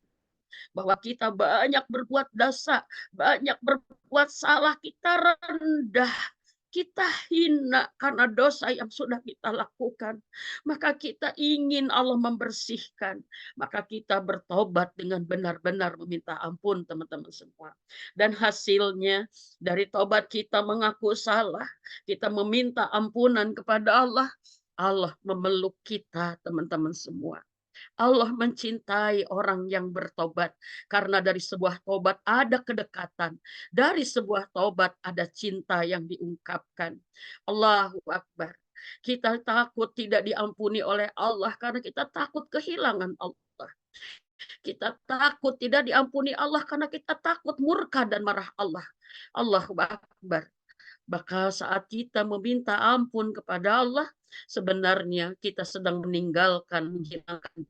bahwa kita banyak berbuat dosa, banyak berbuat salah, kita rendah, kita hina karena dosa yang sudah kita lakukan. Maka kita ingin Allah membersihkan. Maka kita bertobat dengan benar-benar meminta ampun, teman-teman semua. Dan hasilnya dari tobat kita mengaku salah, kita meminta ampunan kepada Allah, Allah memeluk kita, teman-teman semua. Allah mencintai orang yang bertobat. Karena dari sebuah tobat ada kedekatan. Dari sebuah tobat ada cinta yang diungkapkan. Allahu Akbar. Kita takut tidak diampuni oleh Allah karena kita takut kehilangan Allah. Kita takut tidak diampuni Allah karena kita takut murka dan marah Allah. Allahu Akbar. Maka saat kita meminta ampun kepada Allah, sebenarnya kita sedang menghilangkan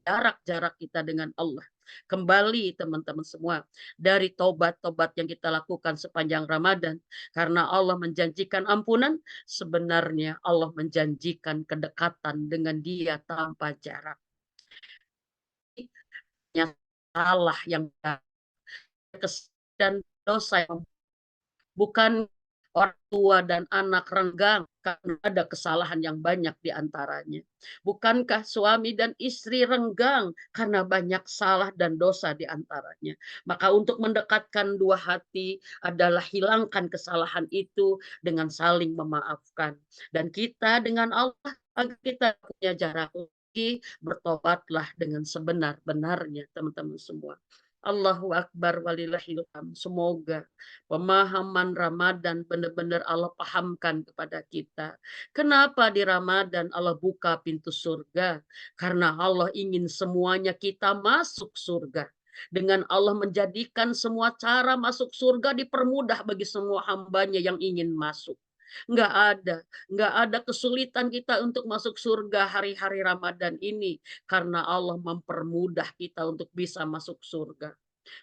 jarak-jarak kita dengan Allah. Kembali teman-teman semua, dari tobat-tobat yang kita lakukan sepanjang Ramadan, karena Allah menjanjikan ampunan, sebenarnya Allah menjanjikan kedekatan dengan Dia tanpa jarak. Yang salah yang dan dosa yang bukan orang tua dan anak renggang karena ada kesalahan yang banyak di antaranya. Bukankah suami dan istri renggang karena banyak salah dan dosa di antaranya? Maka untuk mendekatkan dua hati adalah hilangkan kesalahan itu dengan saling memaafkan. Dan kita dengan Allah, agar kita punya jarak lagi, bertobatlah dengan sebenar-benarnya, teman-teman semua. Allahu Akbar walillahil hamd. Semoga pemahaman Ramadan benar-benar Allah pahamkan kepada kita. Kenapa di Ramadan Allah buka pintu surga? Karena Allah ingin semuanya kita masuk surga. Dengan Allah menjadikan semua cara masuk surga dipermudah bagi semua hambanya yang ingin masuk. Nggak ada kesulitan kita untuk masuk surga hari-hari Ramadan ini karena Allah mempermudah kita untuk bisa masuk surga.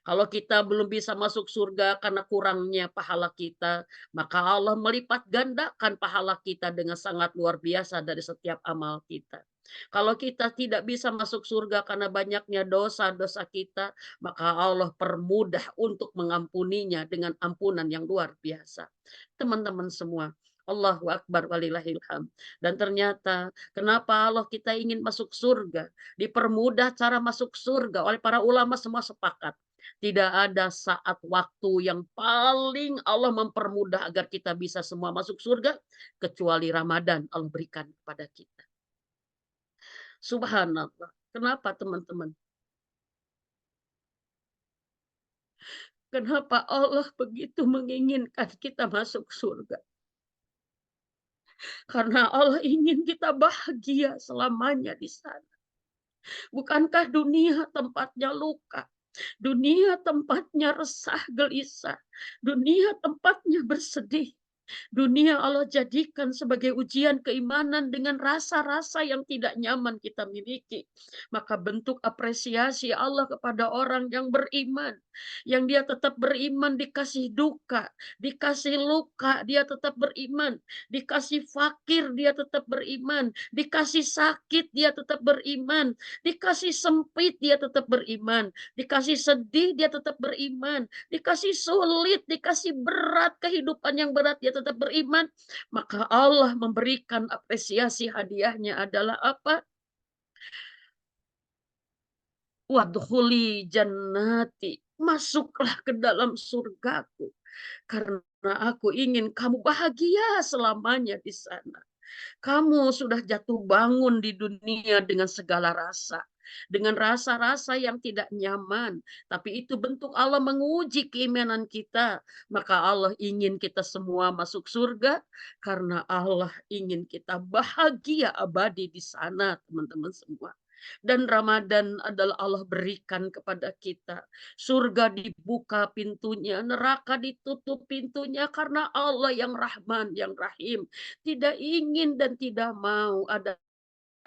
Kalau kita belum bisa masuk surga karena kurangnya pahala kita, maka Allah melipat gandakan pahala kita dengan sangat luar biasa dari setiap amal kita. Kalau kita tidak bisa masuk surga karena banyaknya dosa-dosa kita, maka Allah permudah untuk mengampuninya dengan ampunan yang luar biasa. Teman-teman semua, Allahu Akbar walillahil hamd. Dan ternyata kenapa Allah kita ingin masuk surga, dipermudah cara masuk surga oleh para ulama semua sepakat. Tidak ada saat waktu yang paling Allah mempermudah agar kita bisa semua masuk surga kecuali Ramadan Allah berikan kepada kita. Subhanallah. Kenapa teman-teman? Kenapa Allah begitu menginginkan kita masuk surga? Karena Allah ingin kita bahagia selamanya di sana. Bukankah dunia tempatnya luka? Dunia tempatnya resah gelisah. Dunia tempatnya bersedih. Dunia Allah jadikan sebagai ujian keimanan dengan rasa-rasa yang tidak nyaman kita miliki. Maka bentuk apresiasi Allah kepada orang yang beriman. Yang dia tetap beriman dikasih duka, dikasih luka, dia tetap beriman. Dikasih fakir, dia tetap beriman. Dikasih sakit, dia tetap beriman. Dikasih sempit, dia tetap beriman. Dikasih sedih, dia tetap beriman. Dikasih sulit, dikasih berat, kehidupan yang berat, dia tetap beriman. Maka Allah memberikan apresiasi, hadiahnya adalah apa? Wadkhuli jannati, masuklah ke dalam surgaku karena aku ingin kamu bahagia selamanya di sana. Kamu sudah jatuh bangun di dunia dengan segala rasa. Dengan rasa-rasa yang tidak nyaman. Tapi itu bentuk Allah menguji keimanan kita. Maka Allah ingin kita semua masuk surga. Karena Allah ingin kita bahagia abadi di sana, teman-teman semua. Dan Ramadan adalah Allah berikan kepada kita. Surga dibuka pintunya, neraka ditutup pintunya karena Allah yang Rahman, yang Rahim. Tidak ingin dan tidak mau ada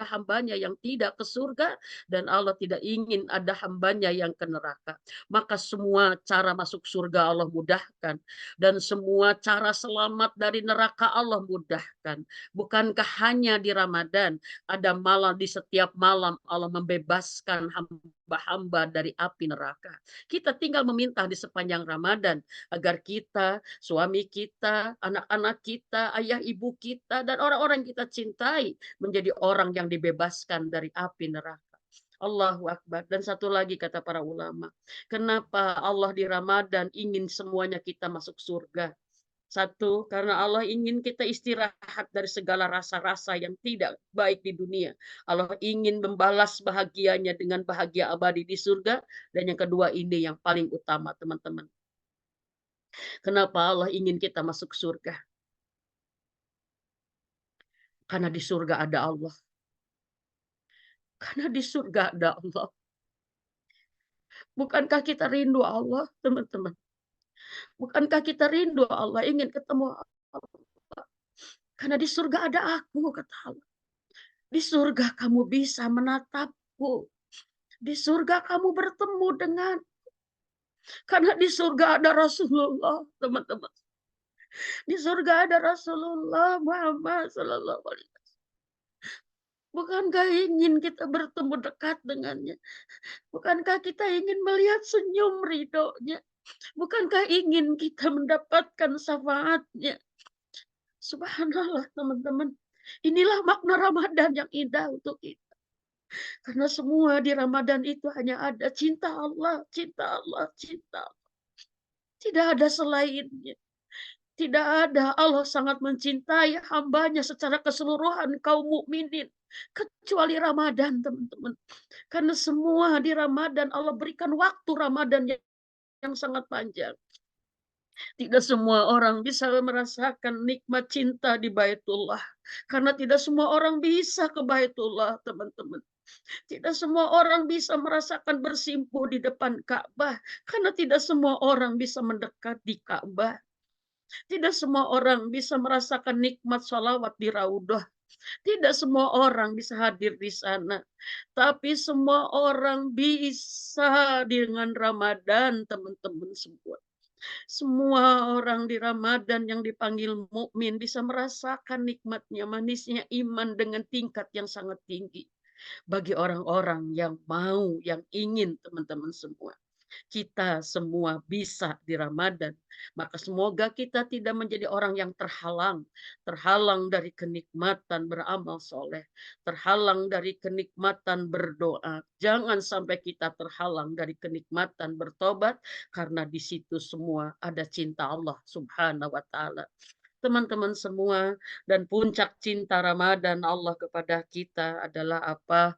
hambanya yang tidak ke surga dan Allah tidak ingin ada hambanya yang ke neraka. Maka semua cara masuk surga Allah mudahkan dan semua cara selamat dari neraka Allah mudahkan. Bukankah hanya di Ramadan ada malam, di setiap malam Allah membebaskan hamba hamba dari api neraka. Kita tinggal meminta di sepanjang Ramadan agar kita, suami kita, anak-anak kita, ayah ibu kita, dan orang-orang kita cintai menjadi orang yang dibebaskan dari api neraka. Allahu Akbar. Dan satu lagi kata para ulama, kenapa Allah di Ramadan ingin semuanya kita masuk surga? Satu, karena Allah ingin kita istirahat dari segala rasa-rasa yang tidak baik di dunia. Allah ingin membalas bahagianya dengan bahagia abadi di surga. Dan yang kedua ini yang paling utama teman-teman. Kenapa Allah ingin kita masuk surga? Karena di surga ada Allah. Karena di surga ada Allah. Bukankah kita rindu Allah, teman-teman? Bukankah kita rindu Allah, ingin ketemu Allah? Karena di surga ada aku, kata Allah. Di surga kamu bisa menatapku. Di surga kamu bertemu dengan. Karena di surga ada Rasulullah, teman-teman. Di surga ada Rasulullah Muhammad Sallallahu Alaihi Wasallam. Bukankah ingin kita bertemu dekat dengannya? Bukankah kita ingin melihat senyum ridhonya? Bukankah ingin kita mendapatkan syafaatnya? Subhanallah, teman-teman. Inilah makna Ramadan yang indah untuk kita. Karena semua di Ramadan itu hanya ada cinta Allah, cinta Allah, cinta Allah. Tidak ada selainnya. Tidak ada. Allah sangat mencintai hambanya secara keseluruhan kaum mukminin. Kecuali Ramadan, teman-teman. Karena semua di Ramadan Allah berikan waktu Ramadan yang sangat panjang. Tidak semua orang bisa merasakan nikmat cinta di Baitullah. Karena tidak semua orang bisa ke Baitullah, teman-teman. Tidak semua orang bisa merasakan bersimpuh di depan Ka'bah. Karena tidak semua orang bisa mendekat di Ka'bah. Tidak semua orang bisa merasakan nikmat sholawat di Raudhah. Tidak semua orang bisa hadir di sana. Tapi semua orang bisa dengan Ramadan, teman-teman semua. Semua orang di Ramadan yang dipanggil mukmin bisa merasakan nikmatnya, manisnya iman dengan tingkat yang sangat tinggi. Bagi orang-orang yang mau, yang ingin, teman-teman semua. Kita semua bisa di Ramadan. Maka semoga kita tidak menjadi orang yang terhalang. Terhalang dari kenikmatan beramal soleh. Terhalang dari kenikmatan berdoa. Jangan sampai kita terhalang dari kenikmatan bertobat. Karena di situ semua ada cinta Allah Subhanahu wa Ta'ala. Teman-teman semua, dan puncak cinta Ramadan Allah kepada kita adalah apa?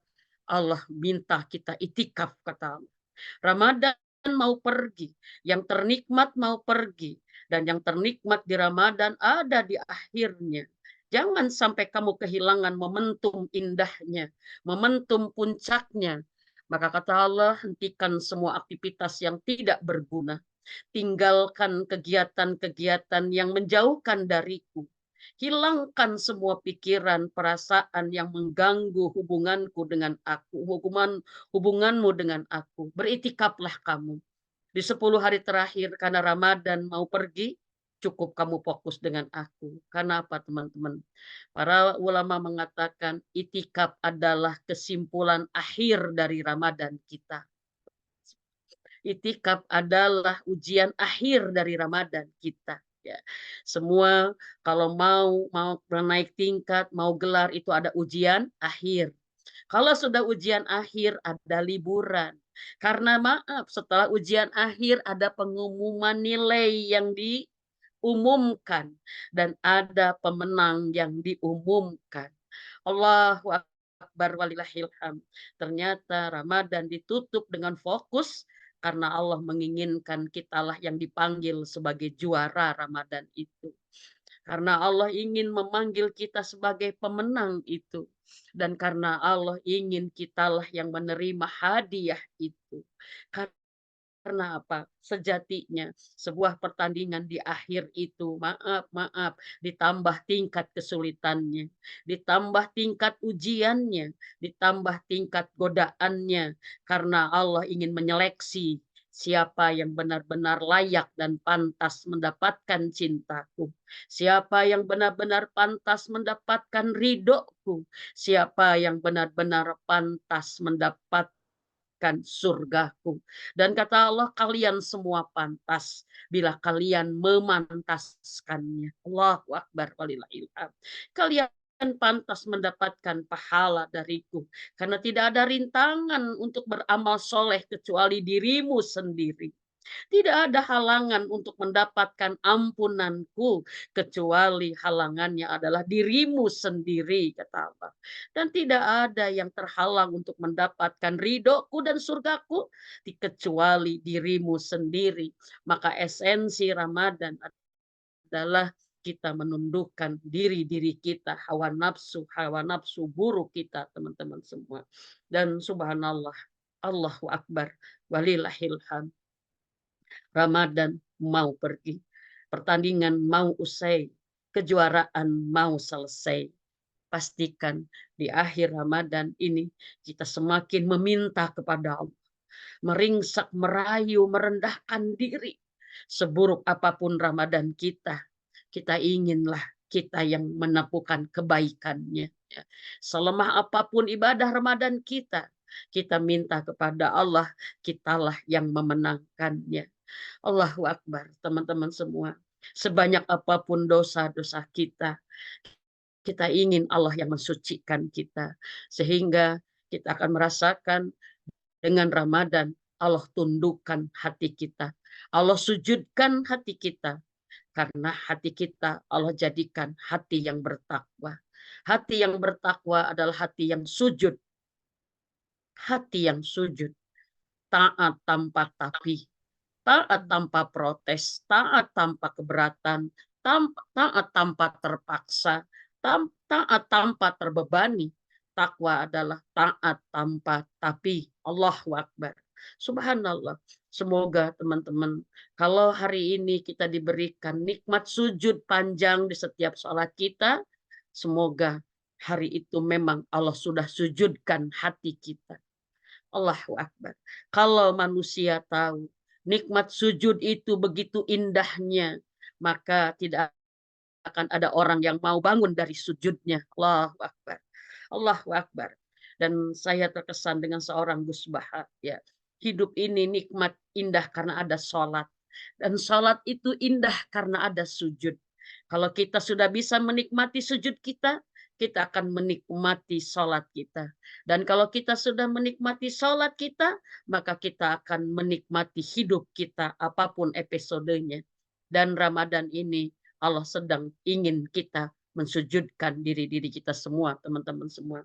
Allah minta kita itikaf, kata Allah. Ramadan mau pergi, yang ternikmat mau pergi, dan yang ternikmat di Ramadan ada di akhirnya. Jangan sampai kamu kehilangan momentum indahnya, momentum puncaknya. Maka kata Allah, hentikan semua aktivitas yang tidak berguna. Tinggalkan kegiatan-kegiatan yang menjauhkan dariku. Hilangkan semua pikiran, perasaan yang mengganggu hubunganku dengan aku, hubunganmu dengan aku. Beritikaflah kamu. Di 10 hari terakhir karena Ramadan mau pergi, cukup kamu fokus dengan aku. Karena apa, teman-teman? Para ulama mengatakan itikaf adalah kesimpulan akhir dari Ramadan kita. Itikaf adalah ujian akhir dari Ramadan kita. Ya, semua kalau mau naik tingkat, mau gelar itu ada ujian akhir. Kalau sudah ujian akhir ada liburan. Karena maaf, setelah ujian akhir ada pengumuman nilai yang diumumkan dan ada pemenang yang diumumkan. Allahu Akbar walillahilham. Ternyata Ramadan ditutup dengan fokus karena Allah menginginkan kitalah yang dipanggil sebagai juara Ramadan itu. Karena Allah ingin memanggil kita sebagai pemenang itu. Dan karena Allah ingin kitalah yang menerima hadiah itu. Karena apa? Sejatinya sebuah pertandingan di akhir itu, maaf, ditambah tingkat kesulitannya, ditambah tingkat ujiannya, ditambah tingkat godaannya, karena Allah ingin menyeleksi siapa yang benar-benar layak dan pantas mendapatkan cintaku, siapa yang benar-benar pantas mendapatkan ridhoku, siapa yang benar-benar pantas mendapatkan mendapatkan surgaku. Dan kata Allah, kalian semua pantas bila kalian memantaskannya. Allahu Akbar walillahil hamd. Kalian pantas mendapatkan pahala dariku. Karena tidak ada rintangan untuk beramal soleh kecuali dirimu sendiri. Tidak ada halangan untuk mendapatkan ampunanku kecuali halangannya adalah dirimu sendiri, kata Allah. Dan tidak ada yang terhalang untuk mendapatkan ridhoku dan surgaku kecuali dirimu sendiri. Maka esensi Ramadan adalah kita menundukkan diri kita, hawa nafsu buruk kita, teman-teman semua. Dan subhanallah, Allahu Akbar, walillahil hamd. Ramadan mau pergi, pertandingan mau usai, kejuaraan mau selesai. Pastikan di akhir Ramadan ini kita semakin meminta kepada Allah, meringsak, merayu, merendahkan diri. Seburuk apapun Ramadan kita inginlah kita yang menepukan kebaikannya. Selemah apapun ibadah Ramadan kita minta kepada Allah, kitalah yang memenangkannya. Allahu Akbar, teman-teman semua. Sebanyak apapun dosa-dosa kita ingin Allah yang mensucikan kita. Sehingga kita akan merasakan dengan Ramadan, Allah tundukkan hati kita. Allah sujudkan hati kita. Karena hati kita Allah jadikan hati yang bertakwa. Hati yang bertakwa adalah hati yang sujud. Hati yang sujud. Taat tanpa tapi. Taat tanpa protes, taat tanpa keberatan, taat tanpa terpaksa, taat tanpa terbebani. Takwa adalah taat tanpa tapi. Allahu Akbar. Subhanallah. Semoga teman-teman, kalau hari ini kita diberikan nikmat sujud panjang di setiap sholat kita, semoga hari itu memang Allah sudah sujudkan hati kita. Allahu Akbar. Kalau manusia tahu nikmat sujud itu begitu indahnya, maka tidak akan ada orang yang mau bangun dari sujudnya. Allahu Akbar. Allahu Akbar. Dan saya terkesan dengan seorang Gus Baha, ya. Hidup ini nikmat indah karena ada sholat. Dan sholat itu indah karena ada sujud. Kalau kita sudah bisa menikmati sujud kita akan menikmati sholat kita. Dan kalau kita sudah menikmati sholat kita, maka kita akan menikmati hidup kita apapun episodenya. Dan Ramadan ini Allah sedang ingin kita mensujudkan diri-diri kita semua, teman-teman semua.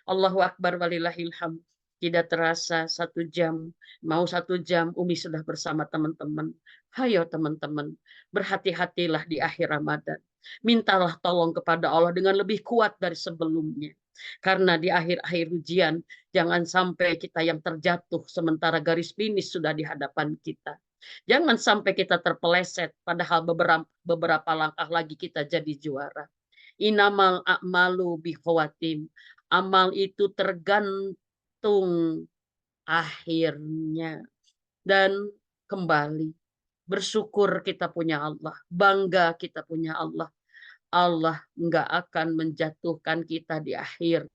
Allahu Akbar walillahil hamd. Tidak terasa 1 jam, mau 1 jam Umi sudah bersama teman-teman. Hayo teman-teman, berhati-hatilah di akhir Ramadan. Mintalah tolong kepada Allah dengan lebih kuat dari sebelumnya. Karena di akhir-akhir ujian, jangan sampai kita yang terjatuh sementara garis finish sudah di hadapan kita. Jangan sampai kita terpeleset, padahal beberapa langkah lagi kita jadi juara. Inamal a'malu bikhawatim. Amal itu tergantung akhirnya. Dan kembali, bersyukur kita punya Allah. Bangga kita punya Allah. Allah nggak akan menjatuhkan kita di akhir.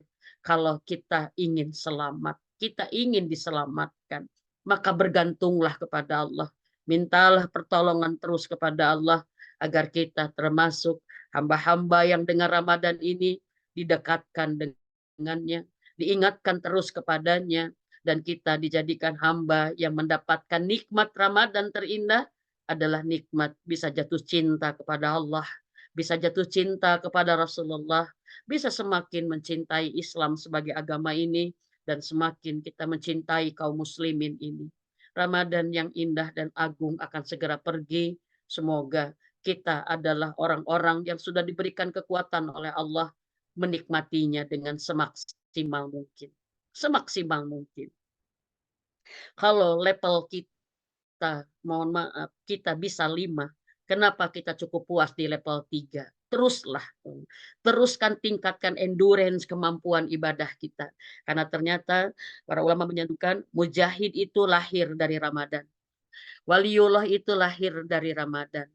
Kalau kita ingin selamat, kita ingin diselamatkan, maka bergantunglah kepada Allah. Mintalah pertolongan terus kepada Allah agar kita termasuk hamba-hamba yang dengan Ramadan ini didekatkan dengannya, diingatkan terus kepadanya, dan kita dijadikan hamba yang mendapatkan nikmat Ramadan terindah adalah nikmat bisa jatuh cinta kepada Allah, bisa jatuh cinta kepada Rasulullah, bisa semakin mencintai Islam sebagai agama ini, dan semakin kita mencintai kaum muslimin ini. Ramadan yang indah dan agung akan segera pergi. Semoga kita adalah orang-orang yang sudah diberikan kekuatan oleh Allah menikmatinya dengan semaksimal mungkin. Semaksimal mungkin. Kalau level kita, mohon maaf, kita bisa 5, kenapa kita cukup puas di level 3? Teruslah, teruskan tingkatkan endurance kemampuan ibadah kita. Karena ternyata para ulama menyatukan mujahid itu lahir dari Ramadan. Waliullah itu lahir dari Ramadan.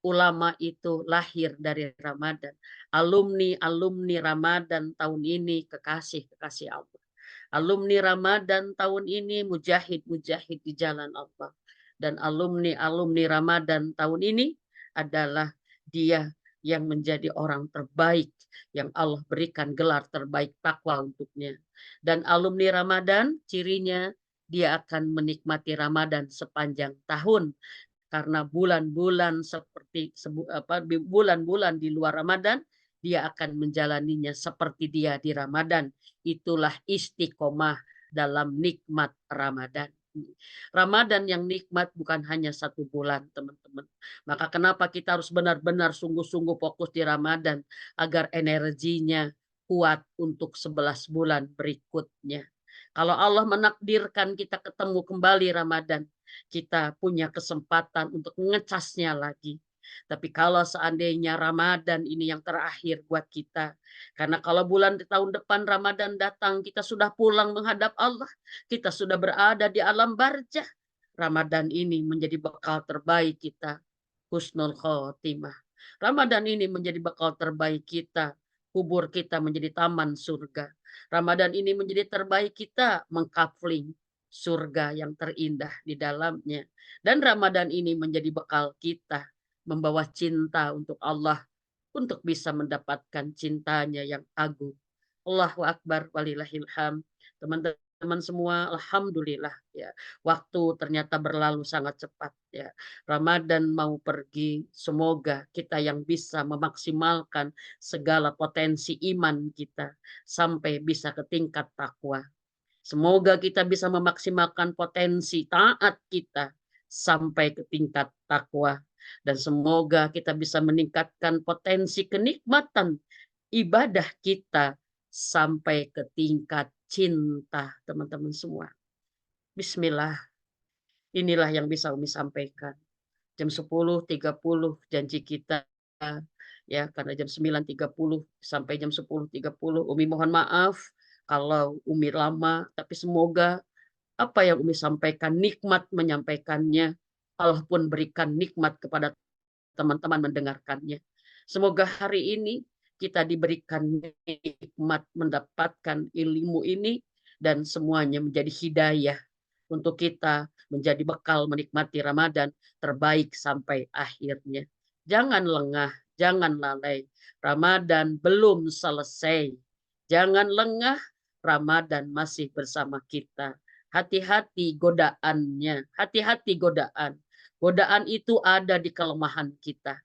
Ulama itu lahir dari Ramadan. Alumni Ramadan tahun ini kekasih-kekasih Allah. Alumni Ramadan tahun ini mujahid-mujahid di jalan Allah. Dan alumni Ramadan tahun ini adalah dia yang menjadi orang terbaik yang Allah berikan gelar terbaik takwa untuknya. Dan alumni Ramadan cirinya dia akan menikmati Ramadan sepanjang tahun karena bulan-bulan bulan-bulan di luar Ramadan dia akan menjalaninya seperti dia di Ramadan. Itulah istiqomah dalam nikmat Ramadan. Ramadan yang nikmat bukan hanya 1 bulan, teman-teman. Maka kenapa kita harus benar-benar sungguh-sungguh fokus di Ramadan agar energinya kuat untuk 11 bulan berikutnya. Kalau Allah menakdirkan kita ketemu kembali Ramadan, kita punya kesempatan untuk ngecasnya lagi. Tapi kalau seandainya Ramadan ini yang terakhir buat kita, karena kalau bulan di tahun depan Ramadan datang, kita sudah pulang menghadap Allah, kita sudah berada di alam barzah. Ramadan ini menjadi bekal terbaik kita, husnul khotimah. Ramadan ini menjadi bekal terbaik kita, kubur kita menjadi taman surga. Ramadan ini menjadi terbaik kita mengkafling surga yang terindah di dalamnya. Dan Ramadan ini menjadi bekal kita membawa cinta untuk Allah untuk bisa mendapatkan cintanya yang agung. Allahu Akbar walillahilham. Teman-teman semua, alhamdulillah ya. Waktu ternyata berlalu sangat cepat ya. Ramadan mau pergi, semoga kita yang bisa memaksimalkan segala potensi iman kita sampai bisa ke tingkat takwa. Semoga kita bisa memaksimalkan potensi taat kita sampai ke tingkat takwa. Dan semoga kita bisa meningkatkan potensi kenikmatan ibadah kita sampai ke tingkat cinta, teman-teman semua. Bismillah, inilah yang bisa Umi sampaikan. Jam 10.30 janji kita ya, karena jam 9.30 sampai jam 10.30 Umi mohon maaf kalau Umi lama, tapi semoga apa yang Umi sampaikan nikmat menyampaikannya. Allah pun berikan nikmat kepada teman-teman mendengarkannya. Semoga hari ini kita diberikan nikmat mendapatkan ilmu ini dan semuanya menjadi hidayah untuk kita menjadi bekal menikmati Ramadan terbaik sampai akhirnya. Jangan lengah, jangan lalai. Ramadan belum selesai. Jangan lengah, Ramadan masih bersama kita. Hati-hati godaannya, hati-hati godaan. Godaan itu ada di kelemahan kita.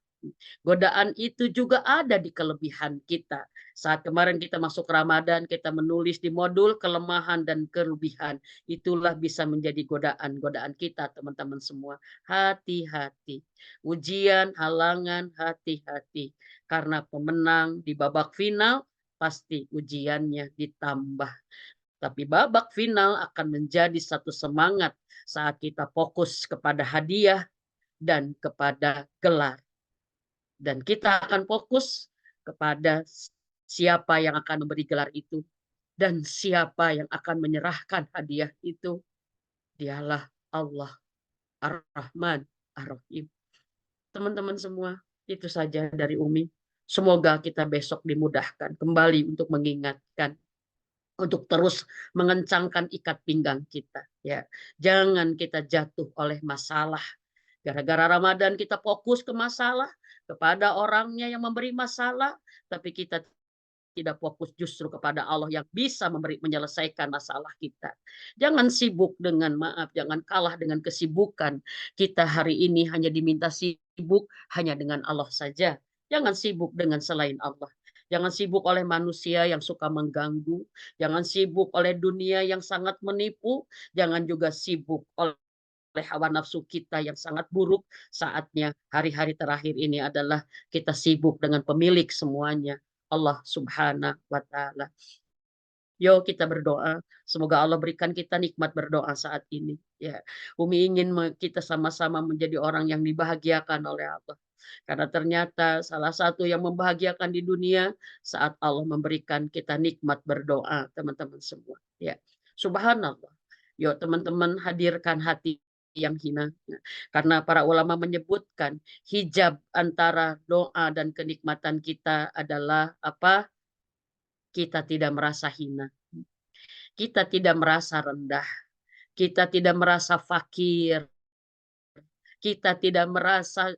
Godaan itu juga ada di kelebihan kita. Saat kemarin kita masuk Ramadan, kita menulis di modul kelemahan dan kelebihan. Itulah bisa menjadi godaan-godaan kita, teman-teman semua. Hati-hati. Ujian, halangan, hati-hati. Karena pemenang di babak final, pasti ujiannya ditambah. Tapi babak final akan menjadi satu semangat saat kita fokus kepada hadiah dan kepada gelar. Dan kita akan fokus kepada siapa yang akan memberi gelar itu. Dan siapa yang akan menyerahkan hadiah itu. Dialah Allah Ar-Rahman Ar-Rahim. Teman-teman semua, itu saja dari Umi. Semoga kita besok dimudahkan kembali untuk mengingatkan, untuk terus mengencangkan ikat pinggang kita. Ya, jangan kita jatuh oleh masalah. Gara-gara Ramadan kita fokus ke masalah, kepada orangnya yang memberi masalah, tapi kita tidak fokus justru kepada Allah yang bisa menyelesaikan masalah kita. Jangan sibuk dengan jangan kalah dengan kesibukan. Kita hari ini hanya diminta sibuk hanya dengan Allah saja. Jangan sibuk dengan selain Allah. Jangan sibuk oleh manusia yang suka mengganggu. Jangan sibuk oleh dunia yang sangat menipu. Jangan juga sibuk oleh hawa nafsu kita yang sangat buruk. Saatnya hari-hari terakhir ini adalah kita sibuk dengan pemilik semuanya, Allah Subhanahu wa Ta'ala. Yo kita berdoa, semoga Allah berikan kita nikmat berdoa saat ini. Ya, Umi ingin kita sama-sama menjadi orang yang dibahagiakan oleh Allah. Karena ternyata salah satu yang membahagiakan di dunia saat Allah memberikan kita nikmat berdoa, teman-teman semua. Ya, Subhanallah. Yo teman-teman, hadirkan hati yang hina. Karena para ulama menyebutkan hijab antara doa dan kenikmatan kita adalah apa? Kita tidak merasa hina. Kita tidak merasa rendah. Kita tidak merasa fakir. Kita tidak merasa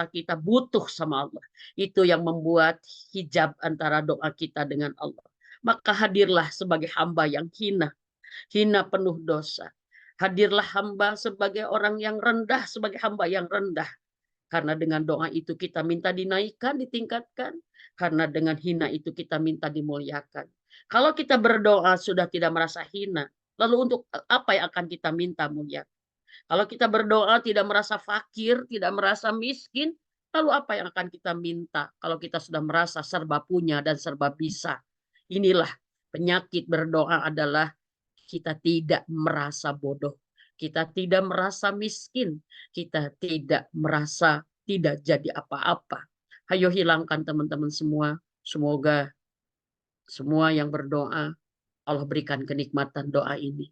kita butuh sama Allah. Itu yang membuat hijab antara doa kita dengan Allah. Maka hadirlah sebagai hamba yang hina penuh dosa. Hadirlah hamba sebagai orang yang rendah, sebagai hamba yang rendah. Karena dengan doa itu kita minta dinaikkan, ditingkatkan. Karena dengan hina itu kita minta dimuliakan. Kalau kita berdoa sudah tidak merasa hina, lalu untuk apa yang akan kita minta mulia? Kalau kita berdoa tidak merasa fakir, tidak merasa miskin, lalu apa yang akan kita minta kalau kita sudah merasa serba punya dan serba bisa? Inilah penyakit berdoa adalah kita tidak merasa bodoh. Kita tidak merasa miskin. Kita tidak merasa tidak jadi apa-apa. Ayo hilangkan teman-teman semua. Semoga semua yang berdoa, Allah berikan kenikmatan doa ini.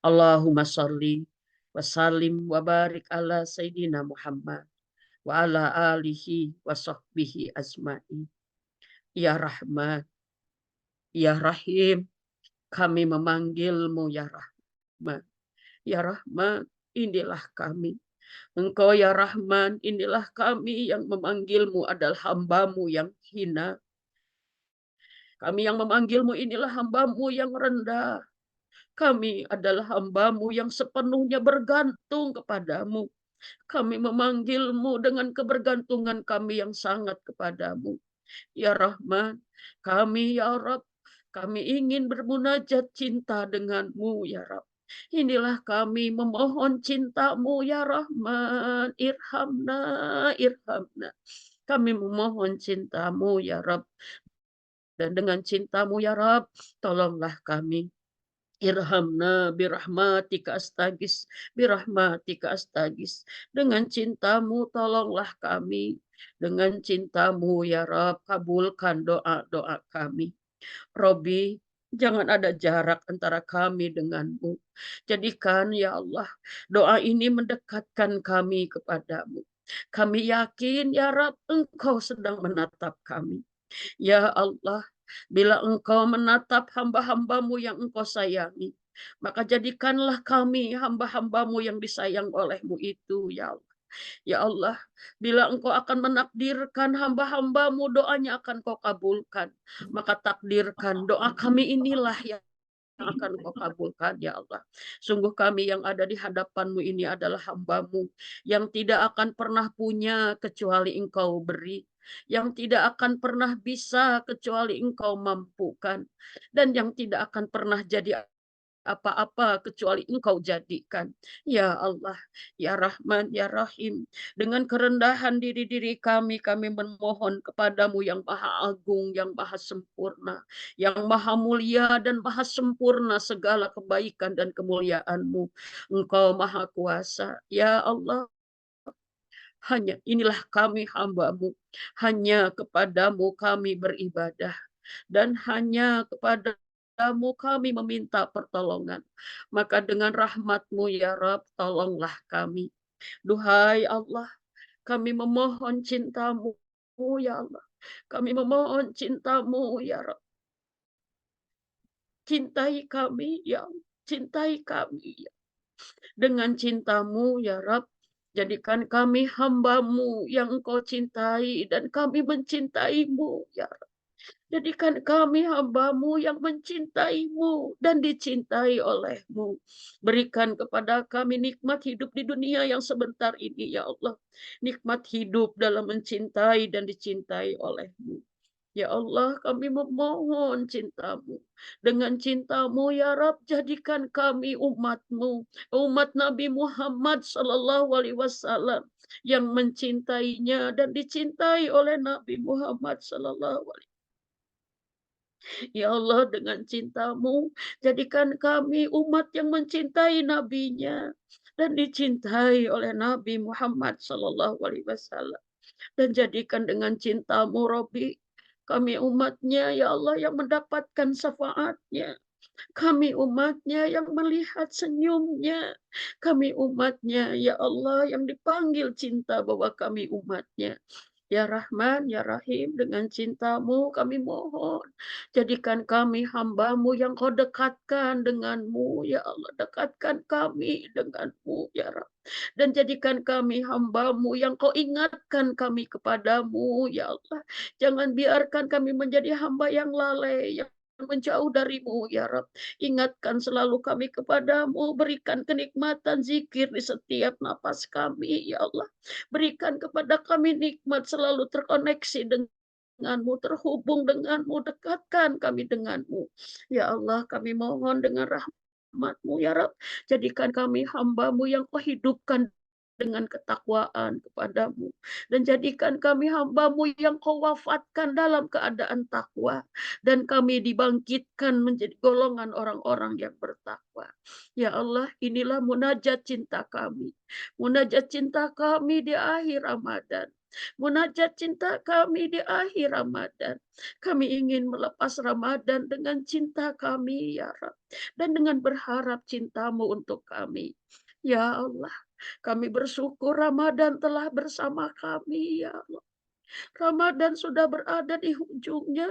Allahumma sholli wa sallim wa barik ala Sayyidina Muhammad wa ala alihi wa sahbihi ajma'in. Ya Rahman, Ya Rahim, kami memanggilmu Ya Rahman. Ya Rahman, inilah kami. Engkau ya Rahman, inilah kami yang memanggilmu adalah hambamu yang hina. Kami yang memanggilmu inilah hambamu yang rendah. Kami adalah hambamu yang sepenuhnya bergantung kepadamu. Kami memanggilmu dengan kebergantungan kami yang sangat kepadamu. Ya Rahman, kami ya Rabb, kami ingin bermunajat cinta denganmu ya Rabb. Inilah kami memohon cintamu ya Rahman. Irhamna, irhamna. Kami memohon cintamu ya Rabb. Dan dengan cintamu ya Rabb, tolonglah kami. Irhamna birahmatika astagis, birahmatika astagis. Dengan cintamu tolonglah kami. Dengan cintamu ya Rabb, kabulkan doa-doa kami. Robi, jangan ada jarak antara kami denganmu. Jadikan ya Allah, doa ini mendekatkan kami kepadamu. Kami yakin ya Rabb, Engkau sedang menatap kami. Ya Allah, bila Engkau menatap hamba-hambamu yang Engkau sayangi, maka jadikanlah kami hamba-hambamu yang disayang olehmu itu, ya Allah. Ya Allah, bila Engkau akan menakdirkan hamba-hambamu, doanya akan Kau kabulkan. Maka takdirkan doa kami inilah yang akan Kau kabulkan, ya Allah. Sungguh kami yang ada di hadapan-Mu ini adalah hamba-Mu yang tidak akan pernah punya kecuali Engkau beri, yang tidak akan pernah bisa kecuali Engkau mampukan, dan yang tidak akan pernah jadi apa-apa kecuali Engkau jadikan. Ya Allah, ya Rahman, ya Rahim, dengan kerendahan diri kami memohon kepadamu yang maha agung, yang maha sempurna, yang maha mulia dan maha sempurna segala kebaikan dan kemuliaan-Mu. Engkau maha kuasa. Ya Allah, hanya inilah kami hamba-Mu. Hanya kepadamu kami beribadah. Dan hanya kepadamu kami meminta pertolongan. Maka dengan rahmat-Mu ya Rabb, tolonglah kami. Duhai Allah, kami memohon cinta-Mu ya Allah. Kami memohon cinta-Mu ya Rabb. Cintai kami ya Allah. Cintai kami ya. Dengan cinta-Mu ya Rabb, jadikan kami hamba-Mu yang Engkau cintai dan kami mencintai-Mu ya Rabb. Jadikan kami hamba-Mu yang mencintai-Mu dan dicintai oleh-Mu. Berikan kepada kami nikmat hidup di dunia yang sebentar ini ya Allah. Nikmat hidup dalam mencintai dan dicintai oleh-Mu. Ya Allah, kami memohon cinta-Mu. Dengan cinta-Mu, ya Rab, jadikan kami umat-Mu. Umat Nabi Muhammad SAW yang mencintainya dan dicintai oleh Nabi Muhammad SAW. Ya Allah, dengan cinta-Mu, jadikan kami umat yang mencintai Nabi-Nya dan dicintai oleh Nabi Muhammad SAW. Dan jadikan dengan cinta-Mu, Robbi, kami umatnya, ya Allah, yang mendapatkan syafaatnya. Kami umatnya yang melihat senyumnya. Kami umatnya, ya Allah, yang dipanggil cinta bahwa kami umatnya. Ya Rahman, Ya Rahim, dengan cinta-Mu kami mohon, jadikan kami hamba-Mu yang Kau dekatkan dengan-Mu, ya Allah, dekatkan kami dengan-Mu, ya Rabb. Dan jadikan kami hamba-Mu yang Kau ingatkan kami kepadamu, ya Allah. Jangan biarkan kami menjadi hamba yang lalai, yang menjauh dari-Mu, ya Rabb. Ingatkan selalu kami kepadamu, berikan kenikmatan zikir di setiap napas kami, ya Allah. Berikan kepada kami nikmat selalu terkoneksi denganmu, terhubung denganmu, dekatkan kami denganmu. Ya Allah, kami mohon dengan rahmat-Mu, ya Rabb, jadikan kami hamba-Mu yang Kau hidupkan dengan ketakwaan kepadamu. Dan jadikan kami hamba-Mu yang Kau wafatkan dalam keadaan takwa. Dan kami dibangkitkan menjadi golongan orang-orang yang bertakwa. Ya Allah, inilah munajat cinta kami. Munajat cinta kami di akhir Ramadan. Munajat cinta kami di akhir Ramadan. Kami ingin melepas Ramadan dengan cinta kami, ya Rabb. Dan dengan berharap cinta-Mu untuk kami. Ya Allah, kami bersyukur Ramadan telah bersama kami, ya Allah. Ramadan sudah berada di ujungnya,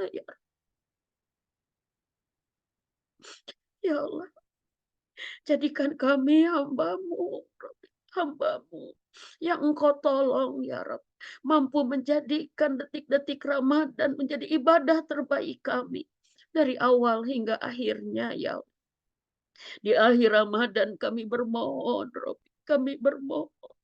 ya Allah. Jadikan kami hamba-Mu, hamba-Mu yang Engkau tolong, ya Rabb. Mampu menjadikan detik-detik Ramadan menjadi ibadah terbaik kami. Dari awal hingga akhirnya, ya Allah. Di akhir Ramadan kami bermohon, Rabb. Kami bermohon.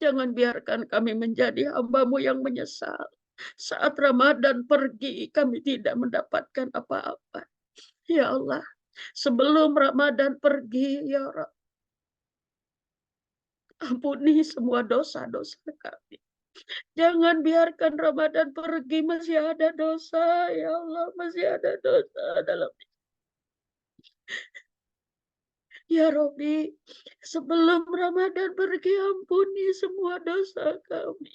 Jangan biarkan kami menjadi hamba-Mu yang menyesal. Saat Ramadan pergi, kami tidak mendapatkan apa-apa. Ya Allah, sebelum Ramadan pergi, ya Rabb, ampuni semua dosa-dosa kami. Jangan biarkan Ramadan pergi, masih ada dosa, ya Allah, masih ada dosa dalam. Ya Robbi, sebelum Ramadan pergi, ampuni semua dosa kami.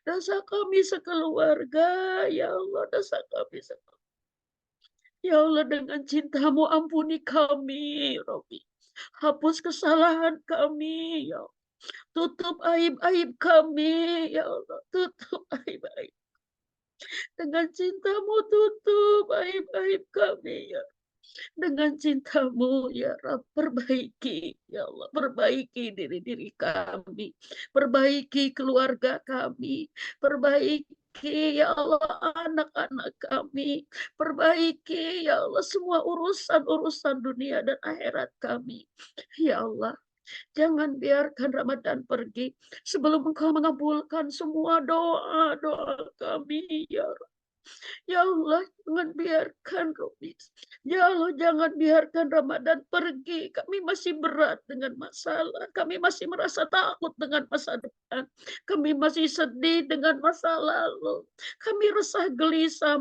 Dosa kami sekeluarga, ya Allah, dosa kami sekeluarga. Ya Allah, dengan cinta-Mu ampuni kami, Robbi. Hapus kesalahan kami, ya Allah. Tutup aib-aib kami, ya Allah. Tutup aib-aib. Dengan cinta-Mu tutup aib-aib kami, ya. Dengan cinta-Mu, ya Rabb, perbaiki, ya Allah, perbaiki diri-diri kami, perbaiki keluarga kami, perbaiki, ya Allah, anak-anak kami, perbaiki, ya Allah, semua urusan-urusan dunia dan akhirat kami. Ya Allah, jangan biarkan Ramadan pergi sebelum Engkau mengabulkan semua doa-doa kami, ya Rabb. Ya Allah, jangan biarkan Robbi. Ya Allah, jangan biarkan Ramadan pergi. Kami masih berat dengan masalah. Kami masih merasa takut dengan masa depan. Kami masih sedih dengan masa lalu. Kami resah gelisah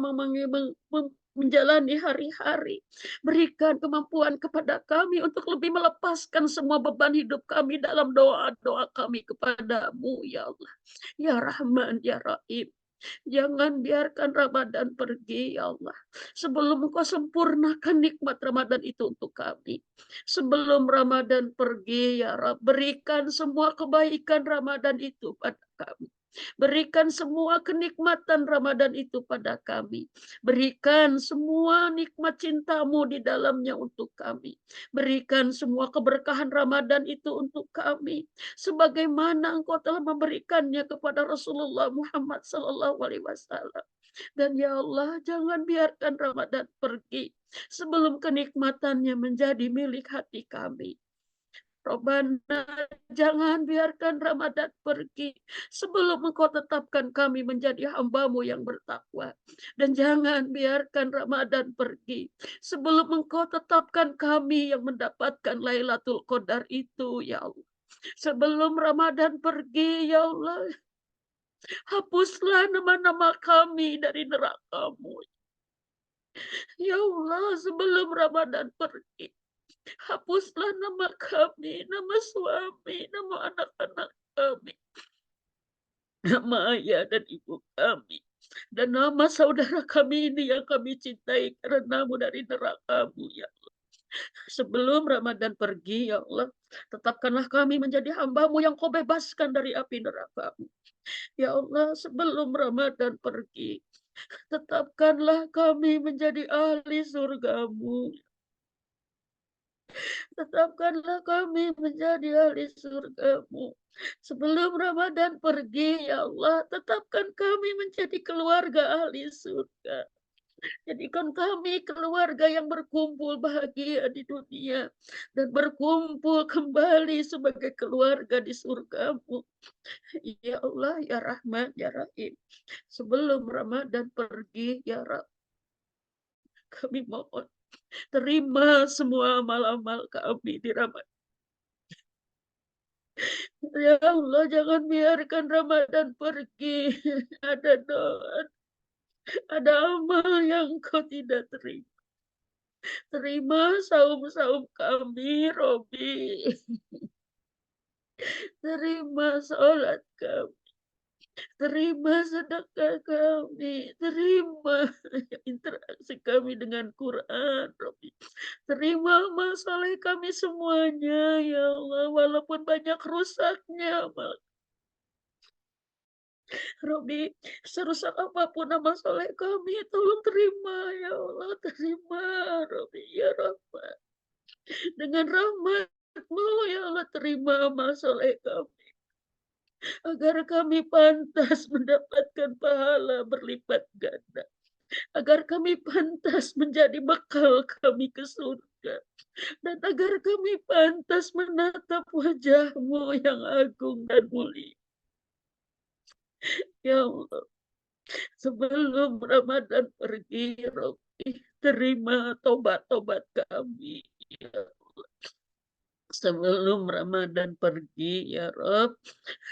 menjalani hari-hari. Berikan kemampuan kepada kami untuk lebih melepaskan semua beban hidup kami dalam doa-doa kami kepadamu, ya Allah. Ya Rahman, Ya Rahim. Jangan biarkan Ramadan pergi, ya Allah. Sebelum Engkau sempurnakan nikmat Ramadan itu untuk kami. Sebelum Ramadan pergi, ya Rabb, berikan semua kebaikan Ramadan itu pada kami. Berikan semua kenikmatan Ramadan itu pada kami. Berikan semua nikmat cinta-Mu di dalamnya untuk kami. Berikan semua keberkahan Ramadan itu untuk kami. Sebagaimana Engkau telah memberikannya kepada Rasulullah Muhammad SAW. Dan ya Allah, jangan biarkan Ramadan pergi sebelum kenikmatannya menjadi milik hati kami. Robbana, jangan biarkan Ramadan pergi sebelum Engkau tetapkan kami menjadi hamba-Mu yang bertakwa. Dan jangan biarkan Ramadan pergi sebelum Engkau tetapkan kami yang mendapatkan Lailatul Qadar itu, ya Allah. Sebelum Ramadan pergi, ya Allah, hapuslah nama-nama kami dari neraka-Mu. Ya Allah, sebelum Ramadan pergi, hapuslah nama kami, nama suami, nama anak-anak kami, nama ayah dan ibu kami, dan nama saudara kami ini yang kami cintai karenamu dari neraka-Mu, ya Allah. Sebelum Ramadan pergi, ya Allah, tetapkanlah kami menjadi hamba-Mu yang Kau bebaskan dari api neraka. Ya Allah, sebelum Ramadan pergi, tetapkanlah kami menjadi ahli surga-Mu. Tetapkanlah kami menjadi ahli surga-Mu. Sebelum Ramadan pergi, ya Allah, tetapkan kami menjadi keluarga ahli surga. Jadikan kami keluarga yang berkumpul bahagia di dunia dan berkumpul kembali sebagai keluarga di surga-Mu. Ya Allah, ya Rahman, ya Rahim. Sebelum Ramadan pergi, ya Rabb, kami mohon terima semua amal-amal kami di Ramadan. Ya Allah, jangan biarkan Ramadan pergi. Ada doa, ada amal yang Kau tidak terima. Terima saum-saum kami, Robi. Terima sholat kami. Terima sedekah kami. Terima interaksi kami dengan Quran, Robi. Terima amal soleh kami semuanya, ya Allah. Walaupun banyak rusaknya amal Robi, serusak apapun amal soleh kami, tolong terima, ya Allah. Terima, Robi, ya Rahman. Dengan rahmat-Mu, ya Allah, terima amal soleh kami. Agar kami pantas mendapatkan pahala berlipat ganda. Agar kami pantas menjadi bekal kami ke surga. Dan agar kami pantas menatap wajah-Mu yang agung dan mulia. Ya Allah, sebelum Ramadan pergi, Rabbi, terima tobat-tobat kami. Ya, sebelum Ramadan pergi, ya Rob,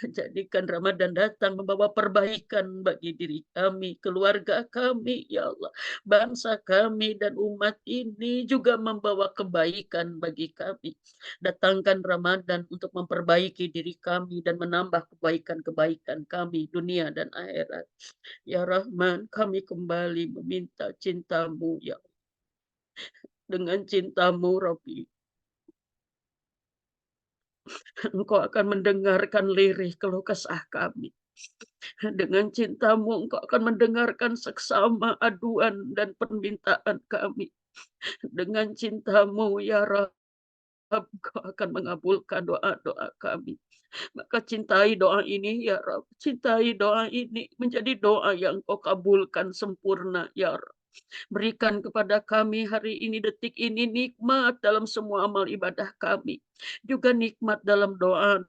jadikan Ramadan datang membawa perbaikan bagi diri kami, keluarga kami, ya Allah. Bangsa kami dan umat ini juga membawa kebaikan bagi kami. Datangkan Ramadan untuk memperbaiki diri kami dan menambah kebaikan-kebaikan kami, dunia dan akhirat. Ya Rahman, kami kembali meminta cinta-Mu, ya Allah. Dengan cinta-Mu, Rabbi, Engkau akan mendengarkan lirih keluh kesah kami. Dengan cinta-Mu, Engkau akan mendengarkan seksama aduan dan permintaan kami. Dengan cinta-Mu, ya Rabb, Engkau akan mengabulkan doa-doa kami. Maka cintai doa ini, ya Rabb. Cintai doa ini menjadi doa yang Engkau kabulkan sempurna, ya Rabb. Berikan kepada kami hari ini, detik ini, nikmat dalam semua amal ibadah kami. Juga nikmat dalam doa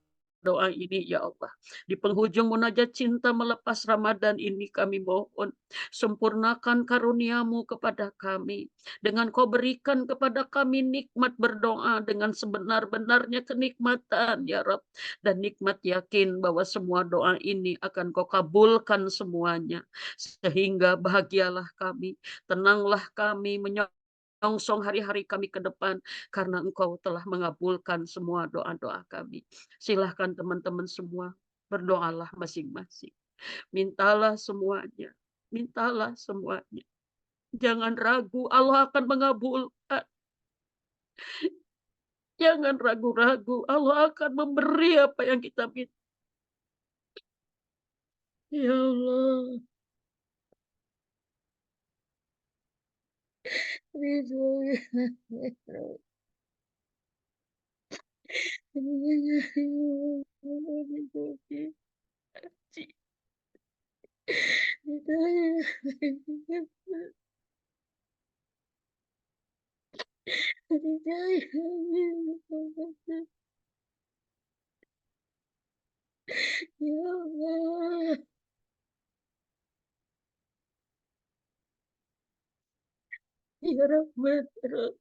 ini, ya Allah. Di penghujung munajat cinta melepas Ramadan ini kami mohon, sempurnakan karunia-Mu kepada kami. Dengan Kau berikan kepada kami nikmat berdoa dengan sebenar-benarnya kenikmatan, ya Rabb. Dan nikmat yakin bahwa semua doa ini akan Kau kabulkan semuanya. Sehingga bahagialah kami, tenanglah kami, menyongsong hari-hari kami ke depan karena Engkau telah mengabulkan semua doa-doa kami. Silahkan teman-teman semua berdoalah masing-masing. Mintalah semuanya. Mintalah semuanya. Jangan ragu, Allah akan mengabulkan. Jangan ragu-ragu, Allah akan memberi apa yang kita minta. Ya Allah. Ya Allah. Ya Rahman, ya Rahim.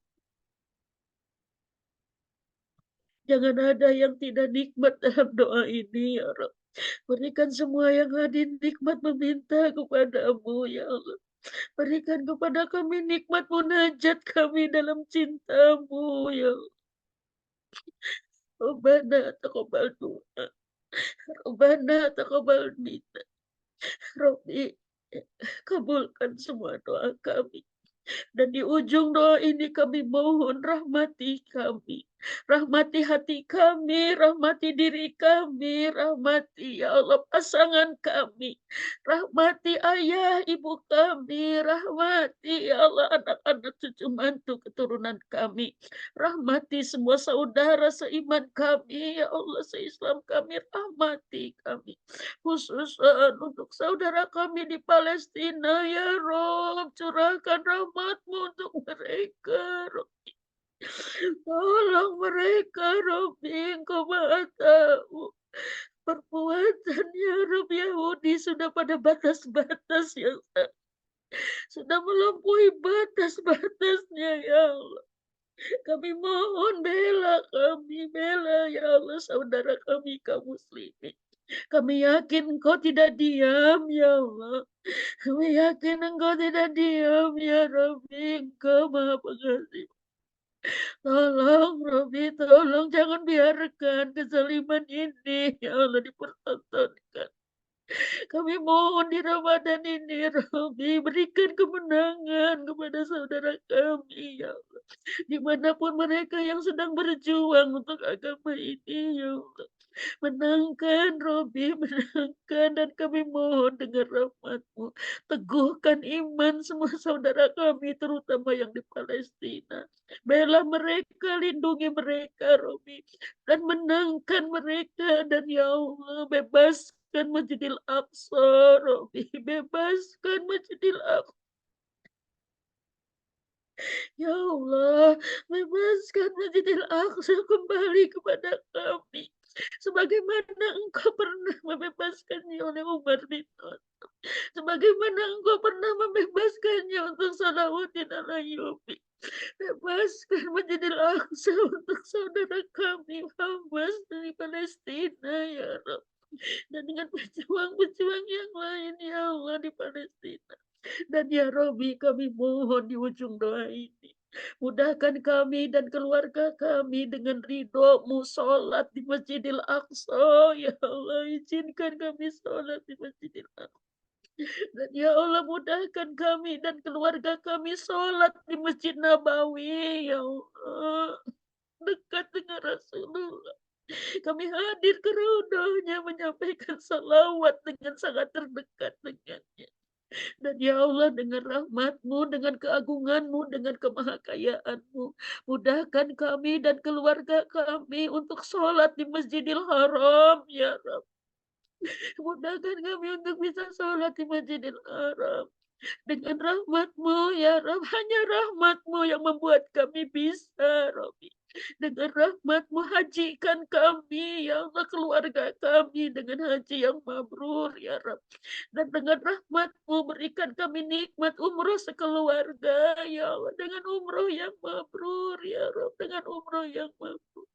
Jangan ada yang tidak nikmat dalam doa ini, ya Rabb. Berikan semua yang hadir nikmat meminta kepada-Mu, ya Allah. Berikan kepada kami nikmat munajat kami dalam cinta-Mu, ya Allah. Rabbana taqabbal doa. Rabbana taqabbal minna. Rabbi, kabulkan semua doa kami. Dan di ujung doa ini kami mohon rahmati kami. Rahmati hati kami, rahmati diri kami, rahmati ya Allah pasangan kami. Rahmati ayah ibu kami, rahmati ya Allah anak-anak cucu mantu keturunan kami. Rahmati semua saudara seiman kami, ya Allah seislam kami, rahmati kami. Khusus untuk saudara kami di Palestina, ya Rob, curahkan rahmat-Mu untuk mereka, Rob. Tolong mereka, Robi, Engkau Maha Tahu. Perbuatannya Rob Yahudi sudah pada batas-batas yang sudah melampaui batas-batasnya, ya Allah. Kami mohon bela kami, bela ya Allah saudara kami kaum muslimin. Kami yakin Engkau tidak diam, ya Allah. Kami yakin Engkau tidak diam, ya Rabbi. Engkau Maha Pengasih. Tolong, Rabbi, tolong jangan biarkan kezaliman ini, ya Allah, dipertontonkan. Kami mohon di Ramadan ini, Rabbi, berikan kemenangan kepada saudara kami, ya Allah. Dimanapun mereka yang sedang berjuang untuk agama ini, ya Allah. Menangkan Robi, menangkan, dan kami mohon dengan rahmat-Mu. Teguhkan iman semua saudara kami, terutama yang di Palestina. Bela mereka, lindungi mereka, Robi. Dan menangkan mereka, dan ya Allah, bebaskan Masjidil Aqsa, Robi. Bebaskan Masjidil Aqsa. Ya Allah, bebaskan Masjidil Aqsa kembali kepada kami. Sebagaimana Engkau pernah membebaskannya oleh Umar bin Khattab. Sebagaimana Engkau pernah membebaskannya untuk Salahuddin Al-Ayyubi. Bebaskan Masjidil Aqsa untuk saudara kami Hamas dari Palestina, ya Rabb. Dan dengan pejuang-pejuang yang lain, ya Allah, di Palestina. Dan ya Rabbi, kami mohon di ujung doa ini. Mudahkan kami dan keluarga kami dengan ridho-Mu sholat di Masjidil Aqsa. Ya Allah, izinkan kami sholat di Masjidil Aqsa. Dan ya Allah, mudahkan kami dan keluarga kami sholat di Masjid Nabawi. Ya Allah, dekat dengan Rasulullah. Kami hadir ke raudahnya menyampaikan salawat dengan sangat terdekat dengannya. Dan ya Allah, dengan rahmat-Mu, dengan keagungan-Mu, dengan kemahakayaan-Mu, mudahkan kami dan keluarga kami untuk sholat di Masjidil Haram, ya Rabb. Mudahkan kami untuk bisa sholat di Masjidil Haram. Dengan rahmat-Mu, ya Rabb. Hanya rahmat-Mu yang membuat kami bisa, Rabbi. Dengan rahmat-Mu hajikan kami, ya Allah, keluarga kami dengan haji yang mabrur, ya Rabb. Dan dengan rahmat-Mu berikan kami nikmat umroh sekeluarga, ya Allah. Dengan umroh yang mabrur, ya Rabb. Dengan umroh yang mabrur.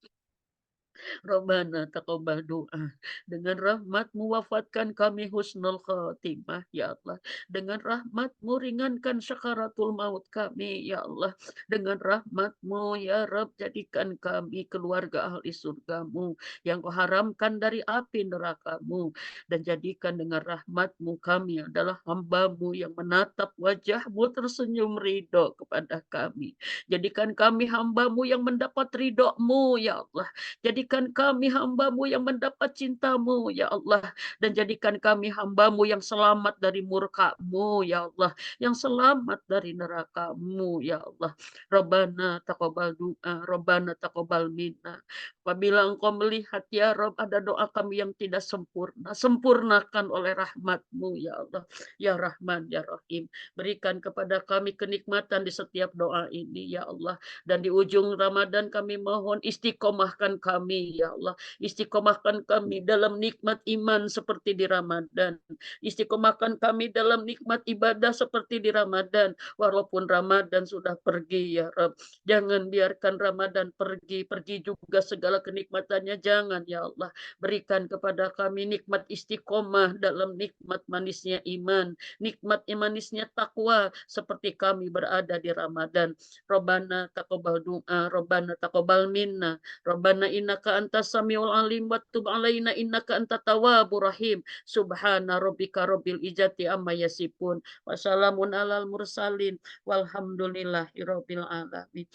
Rabbana taqabbal doa. Dengan rahmat-Mu wafatkan kami husnul khatimah, ya Allah. Dengan rahmat-Mu ringankan sakaratul maut kami, ya Allah. Dengan rahmat-Mu, ya Rabb, jadikan kami keluarga ahli surga-Mu yang Kau haramkan dari api neraka-Mu. Dan jadikan dengan rahmat-Mu kami adalah hamba-Mu yang menatap wajah-Mu tersenyum ridho kepada kami. Jadikan kami hamba-Mu yang mendapat ridho-Mu, ya Allah. Jadikan kami hamba-Mu yang mendapat cinta-Mu, ya Allah. Dan jadikan kami hamba-Mu yang selamat dari murka-Mu, ya Allah. Yang selamat dari neraka-Mu, ya Allah. Rabbana taqabbal doa, Rabbana taqabbal minna. Apabila Engkau melihat, ya Rabb, ada doa kami yang tidak sempurna, sempurnakan oleh rahmat-Mu, ya Allah. Ya Rahman, ya Rahim. Berikan kepada kami kenikmatan di setiap doa ini, ya Allah. Dan di ujung Ramadan kami mohon istiqomahkan kami, ya Allah. Istiqomahkan kami dalam nikmat iman seperti di Ramadan. Istiqomahkan kami dalam nikmat ibadah seperti di Ramadan. Walaupun Ramadan sudah pergi, ya Rabb. Jangan biarkan Ramadan pergi. Pergi juga segala kenikmatannya. Jangan, ya Allah. Berikan kepada kami nikmat istiqomah dalam nikmat manisnya iman. Nikmat manisnya takwa seperti kami berada di Ramadan. Rabbana taqabbal doa, Rabbana taqabbal minna, Rabbana innaka innaka antas samiul alim wa tub alaina innaka antat tawwabur rahim. Subhana rabbika rabbil izzati amma yasifun. Wassalamun alal mursalin walhamdulillahi rabbil alamin.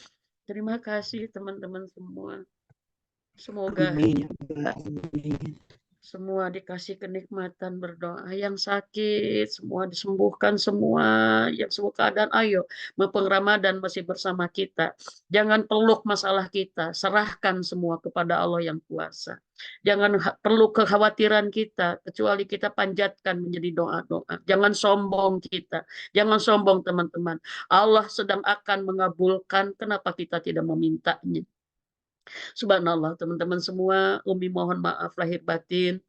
Terima kasih teman-teman semua. Semoga Amin ya Rabbal alamin. semua dikasih kenikmatan berdoa, yang sakit semua disembuhkan, semua yang semua keadaan. Ayo, mumpung Ramadan masih bersama kita, jangan peluk masalah kita, serahkan semua kepada Allah yang kuasa. Jangan perlu kekhawatiran kita, kecuali kita panjatkan menjadi doa-doa. Jangan sombong kita, jangan sombong teman-teman. Allah sedang akan mengabulkan, kenapa kita tidak memintanya? Subhanallah, teman-teman semua, Umi mohon maaf lahir batin.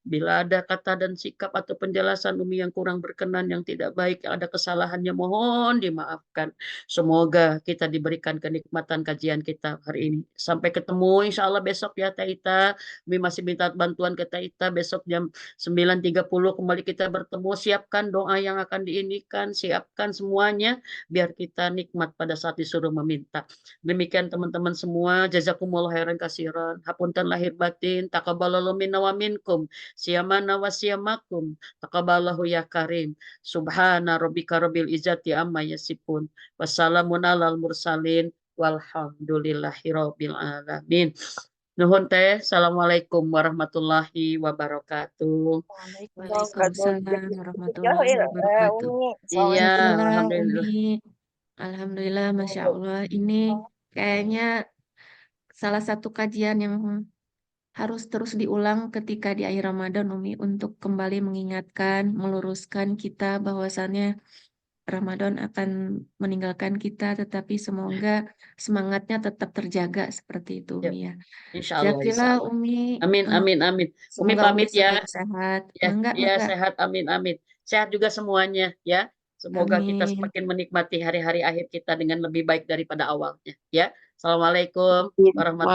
Bila ada kata dan sikap atau penjelasan Umi yang kurang berkenan, yang tidak baik, yang ada kesalahannya, mohon dimaafkan. Semoga kita diberikan kenikmatan kajian kita hari ini. Sampai ketemu insya Allah besok ya Teh Ita. Umi masih minta bantuan ke Teh Ita. Besok jam 9.30 kembali kita bertemu. Siapkan doa yang akan diinikan. Siapkan semuanya biar kita nikmat pada saat disuruh meminta. Demikian teman-teman semua. Jazakumullah khairan kasiran. Hapunten lahir batin. Taqabbalallahu minna wa minkum. Siyamana wa siyamakum. Taqabbalahu ya karim. Subhana rabbika rabbil izzati amma yasifun. Wassalamun alal mursalin. Walhamdulillahi rabbil alamin. Nuhun teh. Assalamualaikum warahmatullahi wabarakatuh. Waalaikumsalam warahmatullahi wabarakatuh. Iya, Alhamdulillah, alhamdulillah. Umi. Alhamdulillah, Masya Allah. Ini kayaknya salah satu kajian yang harus terus diulang ketika di akhir Ramadan, Umi, untuk kembali mengingatkan, meluruskan kita bahwasannya Ramadan akan meninggalkan kita, tetapi semoga semangatnya tetap terjaga seperti itu, Ya, Umi ya. insya Allah, insya Jazakallah, Allah. Umi. Amin, amin, amin. Umi Semoga Umi pamit ya. selalu sehat. Ya, Mangga, ya mangga. sehat, amin, amin. Sehat juga semuanya ya. Semoga kita Amin. semakin menikmati hari-hari akhir kita dengan lebih baik daripada awalnya ya. Assalamualaikum warahmatullahi